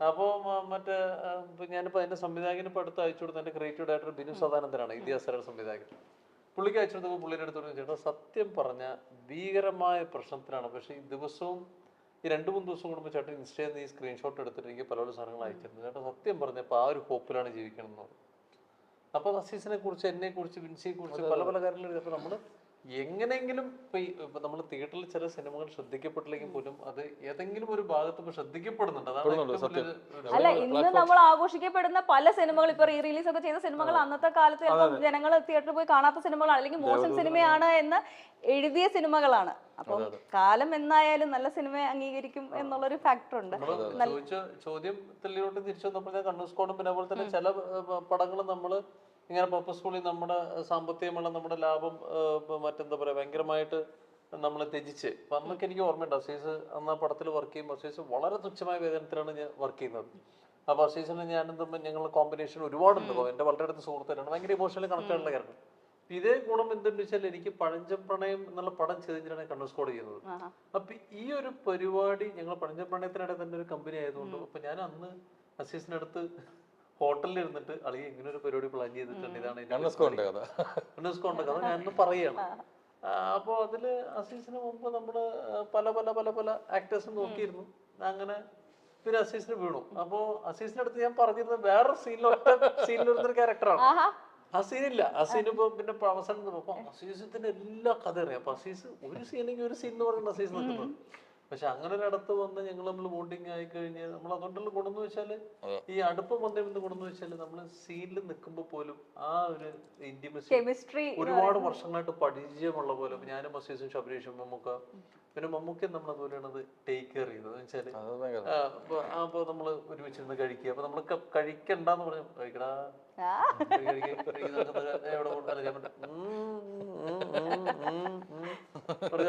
അപ്പൊ മറ്റേ ഞാനിപ്പോ അതിന്റെ സംവിധായകന് ഇപ്പൊ അടുത്ത് അയച്ചു കൊടുത്ത എന്റെ ക്രിയേറ്റീവ് ഡയറക്ടർ ബിനു സദാനന്ദനാണ്, ഇതിഹാസ സംവിധായകൻ. പുള്ളിക്ക് അയച്ചു കൊടുത്തപ്പോൾ പുള്ളിയുടെ അടുത്ത് പറഞ്ഞു, ചേട്ടാ സത്യം പറഞ്ഞ ഭീകരമായ പ്രശ്നത്തിലാണ്, പക്ഷെ ഈ ദിവസവും ഈ 2-3 ദിവസം കൂടുമ്പോൾ ചേട്ടൻ ഇൻസ്റ്റയിൽ നിന്ന് ഈ സ്ക്രീൻഷോട്ട് എടുത്തിട്ട് എനിക്ക് പല സാധനങ്ങൾ അയച്ചിരുന്നു. ചേട്ടാ സത്യം പറഞ്ഞപ്പോൾ ആ ഒരു ഹോപ്പിലാണ് ജീവിക്കണം എന്ന് പറഞ്ഞു. അപ്പോൾ അസീസിനെ കുറിച്ച്, എന്നെ കുറിച്ച്, വിൻസിയെ കുറിച്ച് പല കാര്യങ്ങളും. അപ്പോൾ നമ്മൾ എങ്ങനെയെങ്കിലും ഇപ്പൊ നമ്മൾ തിയേറ്ററിൽ ചില സിനിമകൾ ശ്രദ്ധിക്കപ്പെട്ടില്ലെങ്കിൽ പോലും അത് ഏതെങ്കിലും ഒരു ഭാഗത്ത് ശ്രദ്ധിക്കപ്പെടുന്നുണ്ട്. അല്ല, ഇന്ന് നമ്മൾ ആഘോഷിക്കപ്പെടുന്ന പല സിനിമകൾ, ഇപ്പൊ റീ റിലീസ് ഒക്കെ ചെയ്ത സിനിമകൾ അന്നത്തെ കാലത്ത് ചിലപ്പോൾ ജനങ്ങൾ തിയേറ്ററിൽ പോയി കാണാത്ത സിനിമകളാണ്, അല്ലെങ്കിൽ മോശം സിനിമയാണ് എന്ന് എഴുതിയ സിനിമകളാണ്. അപ്പം കാലം എന്നായാലും നല്ല സിനിമയെ അംഗീകരിക്കും എന്നുള്ളൊരു ഫാക്ടർ ഉണ്ട്. ചോദ്യത്തിലോട്ട് തിരിച്ചു വന്നപ്പോൾ കണ്ണൂർ സ്ക്വാഡും പിന്നെ അതുപോലെ തന്നെ ചില പടങ്ങൾ നമ്മൾ ഇങ്ങനെ പർപ്പസ്ഫുള്ളി നമ്മുടെ സാമ്പത്തികമുള്ള നമ്മുടെ ലാഭം മറ്റെന്താ പറയുക ഭയങ്കരമായിട്ട് നമ്മൾ ത്യജിച്ച്. അപ്പം അന്നൊക്കെ എനിക്ക് ഓർമ്മയുണ്ട്, അസീസ് അന്ന് ആ പടത്തിൽ വർക്ക് ചെയ്യുമ്പോൾ അസീസ് വളരെ തുച്ഛമായ വേതനത്തിലാണ് ഞാൻ വർക്ക് ചെയ്യുന്നത്. അപ്പോൾ അസീസിന് ഞാനും തമ്മിൽ ഞങ്ങളുടെ കോമ്പിനേഷൻ ഒരുപാടുണ്ട്. എൻ്റെ വളരെ അടുത്ത സുഹൃത്തുക്കളാണ്, ഭയങ്കര ഇമോഷണലി കണക്റ്റായിട്ടുള്ള കാരണം. ഇതേ ഗുണം എന്തെന്ന് വെച്ചാൽ എനിക്ക് പഴഞ്ചൻ പ്രണയം എന്നുള്ള പടം ചെയ്തിട്ടാണ് കണ്ണൂർ സ്ക്വാഡ് ചെയ്യുന്നത്. അപ്പൊ ഈ ഒരു പരിപാടി ഞങ്ങൾ പഴഞ്ചൻ പ്രണയത്തിനിടെ തന്നെ ഒരു കമ്പനി ആയതുകൊണ്ട് അപ്പൊ ഞാൻ അന്ന് അസീസിന്റെ അടുത്ത് ഹോട്ടലിൽ ഇരുന്നിട്ട് അല്ലെങ്കിൽ ഇങ്ങനെ ഒരു പരിപാടി പ്ലാൻ ചെയ്തിട്ടുണ്ട്, ഇതാണ് കഥ ഞാനൊന്ന് പറയുകയാണ്. അപ്പൊ അതില് അസീസിന് മുമ്പ് നമ്മള് പല ആക്ടേഴ്സും നോക്കിയിരുന്നു. അങ്ങനെ പിന്നെ അസീസിന് വീണു. അപ്പൊ അസീസിന്റെ അടുത്ത് ഞാൻ പറഞ്ഞിരുന്നത് വേറൊരു സീനിലൊരു ക്യാരക്ടറാണ്. ആ സീനില്ല, ആ സീൻ ഇപ്പൊ പിന്നെ അവസാനം അപ്പൊ അസീസിന്റെ എല്ലാ കഥ അറിയാം. അപ്പൊ അസീസ് ഒരു സീനെങ്കിൽ ഒരു സീൻ എന്ന് പറയുന്നത് അസീസ് നിൽക്കുന്നത്. പക്ഷെ അങ്ങനെ ഒരിടത്ത് വന്ന് ഞങ്ങൾ ബോണ്ടിങ് ആയി കഴിഞ്ഞ് നമ്മൾ അതുകൊണ്ടുള്ള ഗുണമെന്ന് വെച്ചാല് ഈ അടുപ്പം വന്നതിന്റെ ഗുണമെന്ന് വെച്ചാല് നമ്മള് സീനിൽ നിൽക്കുമ്പോൾ പോലും ആ ഒരു ഇന്റിമസി ഒരുപാട് വർഷങ്ങളായിട്ട് പരിചയമുള്ള പോലെ. ഞാനും അസീസും ശബരീഷും മമ്മൂക്ക, പിന്നെ മമ്മൂക്കയും നമ്മൾ അതുപോലെയാണ് ടേക്ക് കെയർ ചെയ്തത്. വെച്ചാല് അപ്പൊ നമ്മള് ഒരുമിച്ചിരുന്ന് കഴിക്കുക. അപ്പൊ നമ്മൾ കഴിക്കണ്ടെന്ന് പറഞ്ഞു, കഴിക്കടാ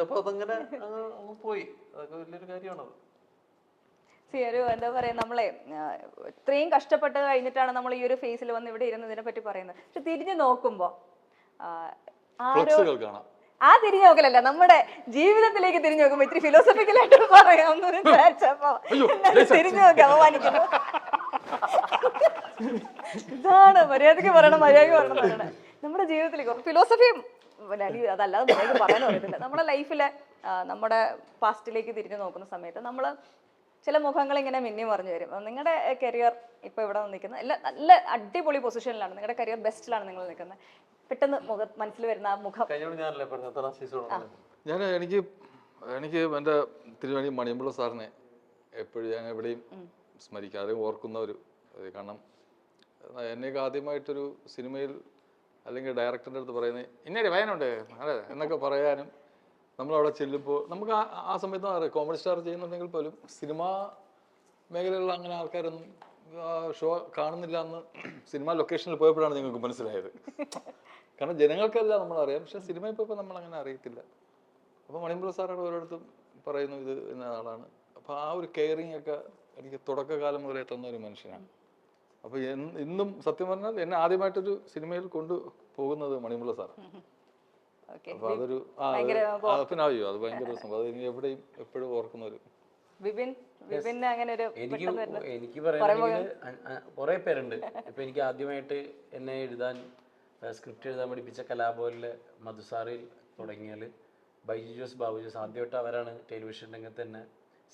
അപ്പൊ അതങ്ങനെ പോയി. അതൊക്കെ വലിയൊരു കാര്യമാണത്. ഒരു എന്താ പറയാ, നമ്മളെ ഇത്രയും കഷ്ടപ്പെട്ട് കഴിഞ്ഞിട്ടാണ് നമ്മൾ ഈ ഒരു ഫേസിൽ വന്ന് ഇവിടെ ഇരുന്നതിനെ പറ്റി പറയുന്നത്. പക്ഷെ തിരിഞ്ഞു നോക്കുമ്പോ തിരിഞ്ഞു നോക്കലല്ല, നമ്മുടെ ജീവിതത്തിലേക്ക് തിരിഞ്ഞു നോക്കുമ്പോ ഇത്തിരി ഫിലോസഫിക്കലായിട്ട് പറയാമെന്ന് വിചാരിച്ചപ്പോ തിരിഞ്ഞു നോക്കി അപമാനിക്കുന്നു. ഇതാണ് മര്യാദക്ക് പറയണം നമ്മുടെ ജീവിതത്തിലേക്ക് ഫിലോസഫിയും അതല്ലാതെ മര്യാദക്ക് പറയാനും അറിയത്തില്ല. നമ്മുടെ ലൈഫിലെ നമ്മുടെ പാസ്റ്റിലേക്ക് തിരിഞ്ഞു നോക്കുന്ന സമയത്ത് നമ്മള് ചില മുഖങ്ങൾ ഇങ്ങനെ മിന്നി മറിഞ്ഞു വരും. നിങ്ങളുടെ കരിയർ ഇപ്പൊ ഇവിടെ നിൽക്കുന്നത് നല്ല അടിപൊളി പൊസിഷനിലാണ്, നിങ്ങളുടെ കരിയർ ബെസ്റ്റിലാണ് നിങ്ങൾ നിൽക്കുന്നത്. പെട്ടെന്ന് മനസ്സിൽ വരുന്ന ആ മുഖം. എനിക്ക് എൻ്റെ തിരുവനന്തപുരം മണിയമ്പിള്ള സാറിനെ എപ്പോഴും ഞാൻ എവിടെയും സ്മരിക്കാതെ ഓർക്കുന്ന ഒരു, കാരണം എന്നെയൊക്കെ ആദ്യമായിട്ടൊരു സിനിമയിൽ അല്ലെങ്കിൽ ഡയറക്ടറിൻ്റെ അടുത്ത് പറയുന്നത് ഇന്നൊരു വയനുണ്ട് അതെ എന്നൊക്കെ പറയാനും നമ്മളവിടെ ചെല്ലുമ്പോൾ നമുക്ക് ആ സമയത്ത് അറിയാം കോമഡി സ്റ്റാർ ചെയ്യുന്നുണ്ടെങ്കിൽ പോലും സിനിമാ മേഖലയിലുള്ള അങ്ങനെ ആൾക്കാരൊന്നും ഷോ കാണുന്നില്ല എന്ന് സിനിമ ലൊക്കേഷനിൽ പോയപ്പോഴാണ് നിങ്ങൾക്ക് മനസ്സിലായത്. കാരണം ജനങ്ങൾക്കെല്ലാം നമ്മളറിയാം, പക്ഷെ സിനിമയിൽ പോയപ്പോൾ നമ്മളങ്ങനെ അറിയത്തില്ല. അപ്പോൾ മണിയമ്പിള്ള സാറോട് ഓരോരുത്തും പറയുന്നു ഇത് എന്ന ആളാണ്. അപ്പോൾ ആ ഒരു കെയറിങ് ഒക്കെ എനിക്ക് തുടക്കകാലം മുതലേ തന്ന ഒരു മനുഷ്യനാണ്. അപ്പോൾ ഇന്നും സത്യം പറഞ്ഞാൽ എന്നെ ആദ്യമായിട്ടൊരു സിനിമയിൽ കൊണ്ടുപോകുന്നത് മണിയമ്പിള്ള സാറാണ്. അപ്പൊ അതൊരു പിന്നെ അത് ഭയങ്കര സംഭവം, അത് എവിടെയും എപ്പോഴും ഓർക്കുന്ന ഒരു. വിപിന് അങ്ങനെ ഒരു എനിക്ക് പറയുകയാണെങ്കിൽ കുറെ പേരുണ്ട്. ഇപ്പൊ എനിക്ക് ആദ്യമായിട്ട് എന്നെ എഴുതാൻ സ്ക്രിപ്റ്റ് എഴുതാൻ പഠിപ്പിച്ച കലാഭവനിലെ മധുസാറിൽ തുടങ്ങിയാൽ ബൈജു ജോസ് ബാബു ജോസ് ആദ്യമായിട്ട് അവരാണ് ടെലിവിഷൻ രംഗത്ത് തന്നെ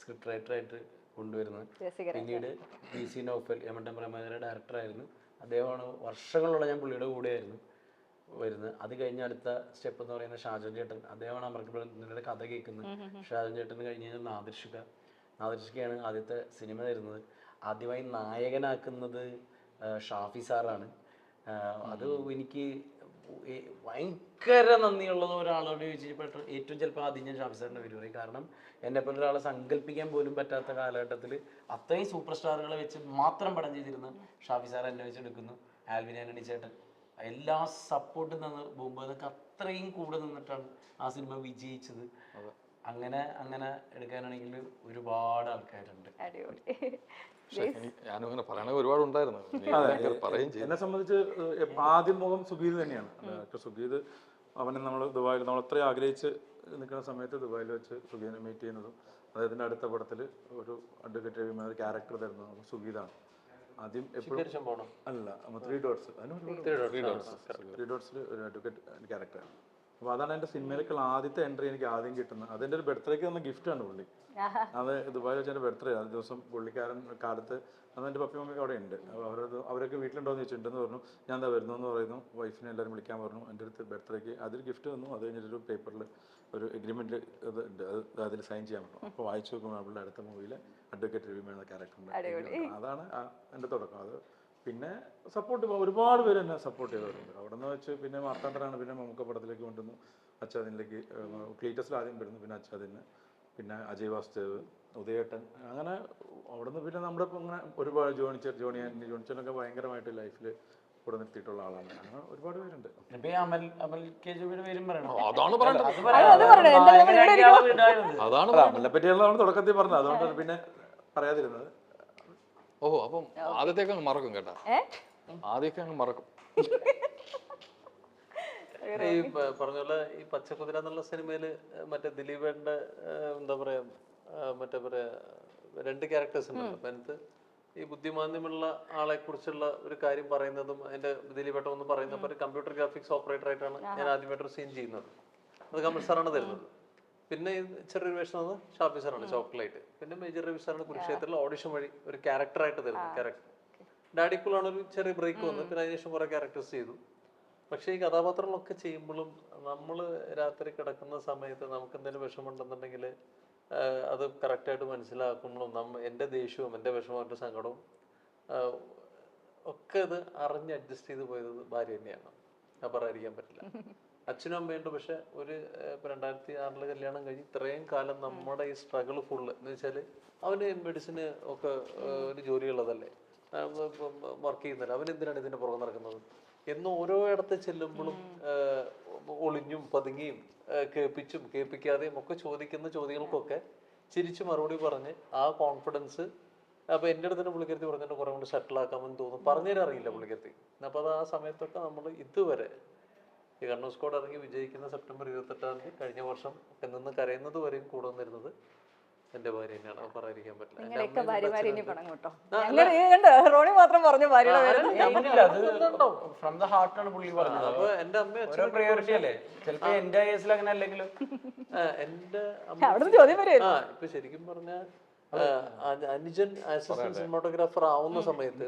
സ്ക്രിപ്റ്റ് റൈറ്ററായിട്ട് കൊണ്ടുവരുന്നത്. പിന്നീട് PC നൗഫൽ എമണ്ടം പ്രേമയുടെ ഡയറക്ടറായിരുന്നു. അദ്ദേഹമാണ് വർഷങ്ങളോളം ഞാൻ പുള്ളിയുടെ കൂടെയായിരുന്നു വരുന്നത്. അത് കഴിഞ്ഞ അടുത്ത സ്റ്റെപ്പ് എന്ന് പറയുന്ന ഷാജൻ ചേട്ടൻ, അദ്ദേഹമാണ് അമർക്കപ്പെടുന്നതിൻ്റെ കഥ കേൾക്കുന്നത്. ഷാജൻ ചേട്ടൻ കഴിഞ്ഞ് കഴിഞ്ഞാൽ നാദിർഷിക്കയാണ് ആദ്യത്തെ സിനിമ തരുന്നത്. ആദ്യമായി നായകനാക്കുന്നത് ഷാഫി സാറാണ്. അത് എനിക്ക് ഭയങ്കര നന്ദിയുള്ളത് ഒരാളോട് ചോദിച്ചപ്പോൾ ഏറ്റവും ചിലപ്പോൾ ആദ്യം ഞാൻ ഷാഫി സാറിൻ്റെ പേര് പറയും. കാരണം എന്നെപ്പോലെ ഒരാളെ സങ്കല്പിക്കാൻ പോലും പറ്റാത്ത കാലഘട്ടത്തിൽ അത്രയും സൂപ്പർ സ്റ്റാറുകളെ വെച്ച് മാത്രം പടം ചെയ്തിരുന്ന ഷാഫി സാർ എന്നെ വെച്ചെടുക്കുന്നു. ആൽവിൻ ആന്റണി ചേട്ടൻ എല്ലാ സപ്പോർട്ടും തന്ന് പോകുമ്പോൾ അത്രയും കൂടെ നിന്നിട്ടാണ് ആ സിനിമ വിജയിച്ചത്. അങ്ങനെ എടുക്കാനാണെങ്കിൽ ഒരുപാട് ആൾക്കാരുണ്ട്. ഞാനും അങ്ങനെ പറയണ ഒരുപാട് ഉണ്ടായിരുന്നു. എന്നെ സംബന്ധിച്ച് ആദ്യം മുഖം സുഗീത് തന്നെയാണ്. ഡോക്ടർ സുഗീത്, അവനെ നമ്മൾ ദുബായിൽ നമ്മൾ അത്രയും ആഗ്രഹിച്ച് നിൽക്കുന്ന സമയത്ത് ദുബായിൽ വെച്ച് സുഗീതിനെ മീറ്റ് ചെയ്യുന്നതും അദ്ദേഹത്തിൻ്റെ അടുത്ത പടത്തിൽ ഒരു അഡ്വക്കേറ്റ് രവിമാർ ക്യാരക്ടർ തരുന്നത് സുഗീതാണ്. ആദ്യം എപ്പോഴും അല്ല 3 ഡോട്ട്സ്, ത്രീ ഡോട്ട്സിൽ ഒരു അഡ്വക്കേറ്റ് ക്യാരക്ടറാണ്. അപ്പോൾ അതാണ് എൻ്റെ സിനിമയിലേക്കുള്ള ആദ്യത്തെ എൻട്രി എനിക്ക് ആദ്യം കിട്ടുന്നത്. അതെൻ്റെ ഒരു ബർത്ത്ഡേക്ക് തന്ന ഗിഫ്റ്റാണ് പുള്ളി. അത് ദുബായിൽ വെച്ച് എൻ്റെ ബർത്ത്ഡേ. ആ ദിവസം പുള്ളിക്കാരൻ കാലത്ത് അന്ന് എൻ്റെ പപ്പയും മമ്മയൊക്കെ അവിടെ ഉണ്ട്. അവരൊക്കെ വീട്ടിലുണ്ടോയെന്ന് ചോദിച്ചിട്ടുണ്ടെന്ന് പറഞ്ഞു. ഞാൻ എന്താ വരുന്നു എന്ന് പറയുന്നു. വൈഫിനെ എല്ലാവരും വിളിക്കാൻ പറഞ്ഞു. എൻ്റെ അടുത്ത് ബർത്ത്ഡേക്ക് അതൊരു ഗിഫ്റ്റ് തന്നു. അത് കഴിഞ്ഞിട്ടൊരു പേപ്പറിൽ ഒരു എഗ്രിമെൻറ്റ് ഇത് ഉണ്ട്, അത് അതിൽ സൈൻ ചെയ്യാൻ പറഞ്ഞു. അപ്പോൾ വായിച്ചു നോക്കുമ്പോൾ അവളുടെ അടുത്ത മൂവിയിൽ അഡ്വക്കേറ്റ് രവിമ എന്ന ക്യാരക്ടറുണ്ട്. അതാണ് എൻ്റെ തുടക്കം. അത് പിന്നെ സപ്പോർട്ട് ഒരുപാട് പേര് എന്നെ സപ്പോർട്ട് ചെയ്തവരുണ്ട്. അവിടെ നിന്ന് വെച്ച് പിന്നെ മാർത്താണ്ഡനാണ് പിന്നെ നമുക്ക് പടത്തിലേക്ക് കൊണ്ടുവന്നു. അച്ചാദിനിലേക്ക് ക്ലീറ്റസിൽ ആദ്യം വരുന്നു, പിന്നെ അച്ചാദിന്, പിന്നെ അജയ് വാസുദേവ്, ഉദയേട്ടൻ, അങ്ങനെ അവിടെ നിന്ന് പിന്നെ നമ്മുടെ ഇങ്ങനെ ഒരുപാട് ജോണിച്ചനൊക്കെ ഭയങ്കരമായിട്ട് ലൈഫിൽ കൂടെ നിർത്തിയിട്ടുള്ള ആളാണ്. അങ്ങനെ ഒരുപാട് പേരുണ്ട്. അമലിനെ പറ്റിയുള്ളതാണ് തുടക്കത്തിൽ പറഞ്ഞത്, അതുകൊണ്ടാണ് പിന്നെ പറയാതിരുന്നത്. ഓഹോ, അപ്പം ആദ്യത്തേക്ക് അങ്ങ് മറക്കും കേട്ടാ, ആദ്യമൊക്കെ അങ്ങ് മറക്കും. ഈ പറഞ്ഞ പോലെ ഈ പച്ചക്കുതിര എന്നുള്ള സിനിമയില് മറ്റേ ദിലീപേട്ടന്റെ എന്താ പറയാ മറ്റേ പറയാ 2 ക്യാരക്ടേഴ്സ് ഉണ്ടല്ലോ. അപ്പൊ അതിനകത്ത് ഈ ബുദ്ധിമാന്യമുള്ള ആളെ കുറിച്ചുള്ള ഒരു കാര്യം പറയുന്നതും അതിന്റെ ദിലീപേട്ടൻ ഒന്ന് പറയുന്നപ്പോൾ ഒരു കമ്പ്യൂട്ടർ ഗ്രാഫിക്സ് ഓപ്പറേറ്റർ ആയിട്ടാണ് ഞാൻ ആദ്യമായിട്ടൊരു സീൻ ചെയ്യുന്നത്. അത് കമൽ സാറാണ് തരുന്നത്. പിന്നെ ചെറിയൊരു വേഷം അത് ഷാഫി സാറാണ് ചോക്ലേറ്റ്. പിന്നെ മേജർ രവി സാറാണ് കുരുക്ഷേത്രത്തിൽ ഓഡിഷൻ വഴി ഒരു ക്യാരക്ടറായിട്ട് തരുന്നത്. ക്യാരക്ടർ ഡാഡിക്കുള്ളാണ് ഒരു ചെറിയ ബ്രേക്ക് വന്ന്. പിന്നെ അതിനുശേഷം കുറെ ക്യാരക്ടേഴ്സ് ചെയ്തു. പക്ഷേ ഈ കഥാപാത്രങ്ങളൊക്കെ ചെയ്യുമ്പോഴും നമ്മൾ രാത്രി കിടക്കുന്ന സമയത്ത് നമുക്ക് എന്തെങ്കിലും വിഷമമുണ്ടെന്നുണ്ടെങ്കിൽ അത് കറക്റ്റായിട്ട് മനസ്സിലാക്കുമ്പോഴും എൻ്റെ ദേഷ്യവും എൻ്റെ വിഷമവും എൻ്റെ സങ്കടവും ഒക്കെ അത് അറിഞ്ഞ് അഡ്ജസ്റ്റ് ചെയ്ത് പോയത് ഭാര്യ തന്നെയാണ്. ഞാൻ പറയാതിരിക്കാൻ പറ്റില്ല. അച്ഛനും അമ്മയുണ്ട്. പക്ഷെ ഒരു 2006 കല്യാണം കഴിഞ്ഞ് ഇത്രയും കാലം നമ്മുടെ ഈ സ്ട്രഗിൾ ഫുള്ള് എന്ന് വെച്ചാൽ അവന് മെഡിസിന് ഒക്കെ ഒരു ജോലിയുള്ളതല്ലേ, വർക്ക് ചെയ്യുന്നില്ല, അവൻ എന്തിനാണ് ഇതിൻ്റെ പുറകെ നടക്കുന്നത് എന്ന് ഓരോ ഇടത്ത് ചെല്ലുമ്പോഴും ഒളിഞ്ഞും പതുങ്ങിയും കേൾപ്പിച്ചും കേൾപ്പിക്കാതെയും ഒക്കെ ചോദിക്കുന്ന ചോദ്യങ്ങൾക്കൊക്കെ ചിരിച്ചു മറുപടി പറഞ്ഞ് ആ കോൺഫിഡൻസ്. അപ്പോൾ എൻ്റെ അടുത്ത് തന്നെ പുള്ളിക്കരുത്തി പറഞ്ഞിട്ട് കുറെ കൊണ്ട് സെറ്റിലാക്കാമെന്ന് തോന്നുന്നു. പറഞ്ഞുതരാൻ അറിയില്ല പുള്ളിക്കരുത്തി. അപ്പോൾ അത് ആ സമയത്തൊക്കെ നമ്മൾ ഇതുവരെ ഈ കണ്ണൂർ സ്ക്വാഡ് ഇറങ്ങി വിജയിക്കുന്ന സെപ്റ്റംബർ 28-ാം തീയതി കഴിഞ്ഞ വർഷം നിന്ന് കരയുന്നത് വരെയും കൂടെ വന്നിരുന്നത് എന്റെ ഭാര്യ തന്നെയാണ്. അത് പറയാതിരിക്കാൻ പറ്റില്ല. റോണി മാത്രം പറഞ്ഞു അപ്പൊ എന്റെ അമ്മ ഇപ്പൊ ശരിക്കും പറഞ്ഞ അനുജൻ അസിസ്റ്റന്റ് സിനിമാറ്റോഗ്രാഫർ ആവുന്ന സമയത്ത്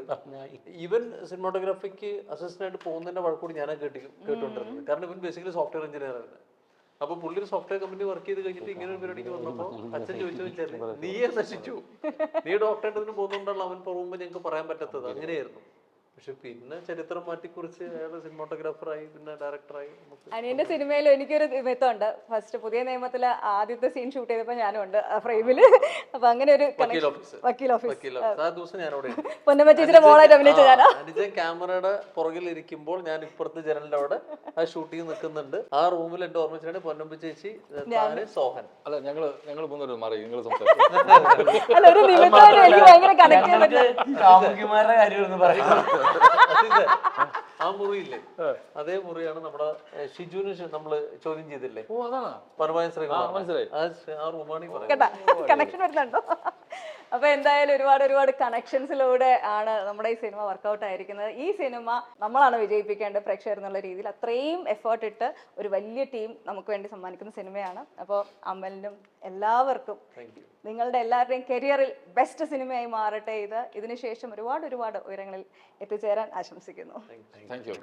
ഇവൻ സിനിമാറ്റോഗ്രാഫിക്ക് അസിസ്റ്റന്റ് ആയിട്ട് പോകുന്നതിന്റെ വഴക്കൂടി ഞാനാ കേട്ടുകൊണ്ടിരുന്നത്. കാരണം ഇവൻ ബേസിക്കലി സോഫ്റ്റ്വെയർ എഞ്ചിനീയർ ആയിരുന്നു. അപ്പൊ പുള്ളി ഒരു സോഫ്റ്റ്വെയർ കമ്പനി വർക്ക് ചെയ്ത് കഴിഞ്ഞിട്ട് ഇങ്ങനെ ഒരു പരിപാടിക്ക് വന്നപ്പോ അച്ഛൻ ചോദിച്ചാൽ നീയെ നശിച്ചു, നീ ഡോക്ടറേറ്റത്തിന് പോകുന്നുണ്ടല്ലോ അവൻ പോകുമ്പോൾ ഞങ്ങൾക്ക് പറയാൻ പറ്റാത്തത്. അങ്ങനെയായിരുന്നു. പക്ഷെ പിന്നെ ചരിത്രം മാറ്റിക്കുറിച്ച് അയാൾ സിനിമാറ്റോഗ്രാഫറായി, പിന്നെ ഡയറക്ടറായി. അനിയന്റെ സിനിമയിൽ എനിക്കൊരു മിത്തമുണ്ട്. ഫസ്റ്റ് പുതിയ നിയമത്തിലെ ആദ്യത്തെ സീൻ ഷൂട്ട് ചെയ്തപ്പോ ഞാനും ഉണ്ട് ആ ഫ്രെയിമില്. അപ്പൊ അങ്ങനെ ഒരു വക്കീൽ ഓഫീസ് ആ ദിവസം ഞാനവിടെ പൊന്നമ്മ ചേച്ചിയുടെ മോളായിട്ട് അഭിനയിച്ച ഞാനാ. അനുജൻ ക്യാമറയുടെ പുറകിൽ ഇരിക്കുമ്പോൾ ഞാൻ ഇപ്പുറത്ത് ജനലിന്റെ അവിടെ ആ ഷൂട്ടിങ് നിൽക്കുന്നുണ്ട്. ആ റൂമിൽ എന്റെ ഓർമ്മിച്ചാണ് പൊന്നമ്മ ചേച്ചി, സോഹൻ. അല്ല ഞങ്ങൾ മൂന്നുപേരും മാറി, നിങ്ങൾ അല്ല ഒരു നിമിത്തമായിട്ട് എനിക്ക് ഭയങ്കര കണക്ട് ചെയ്യാൻ പറ്റില്ല. ആ മുറിയില്ലേ, അതേ മുറിയാണ് നമ്മുടെ ഷിജുവിന് നമ്മള് ചോദ്യം ചെയ്തില്ലേ, പരമായ ശ്രീകുമാർ. ആ റൂമാണ് കണക്ഷൻ വരുന്നുണ്ടോ? അപ്പൊ എന്തായാലും ഒരുപാട് കണക്ഷൻസിലൂടെ ആണ് നമ്മുടെ ഈ സിനിമ വർക്കൗട്ട് ആയിരിക്കുന്നത്. ഈ സിനിമ നമ്മളാണ് വിജയിപ്പിക്കേണ്ടത് പ്രേക്ഷകർ എന്നുള്ള രീതിയിൽ അത്രയും എഫേർട്ട് ഇട്ട് ഒരു വലിയ ടീം നമുക്ക് വേണ്ടി സമ്മാനിക്കുന്ന സിനിമയാണ്. അപ്പോൾ അമലിനും എല്ലാവർക്കും നിങ്ങളുടെ എല്ലാവരുടെയും കരിയറിൽ ബെസ്റ്റ് സിനിമയായി മാറട്ടെ. ഇതിനുശേഷം ഒരുപാട് ഉയരങ്ങളിൽ എത്തിച്ചേരാൻ ആശംസിക്കുന്നു. Thank you.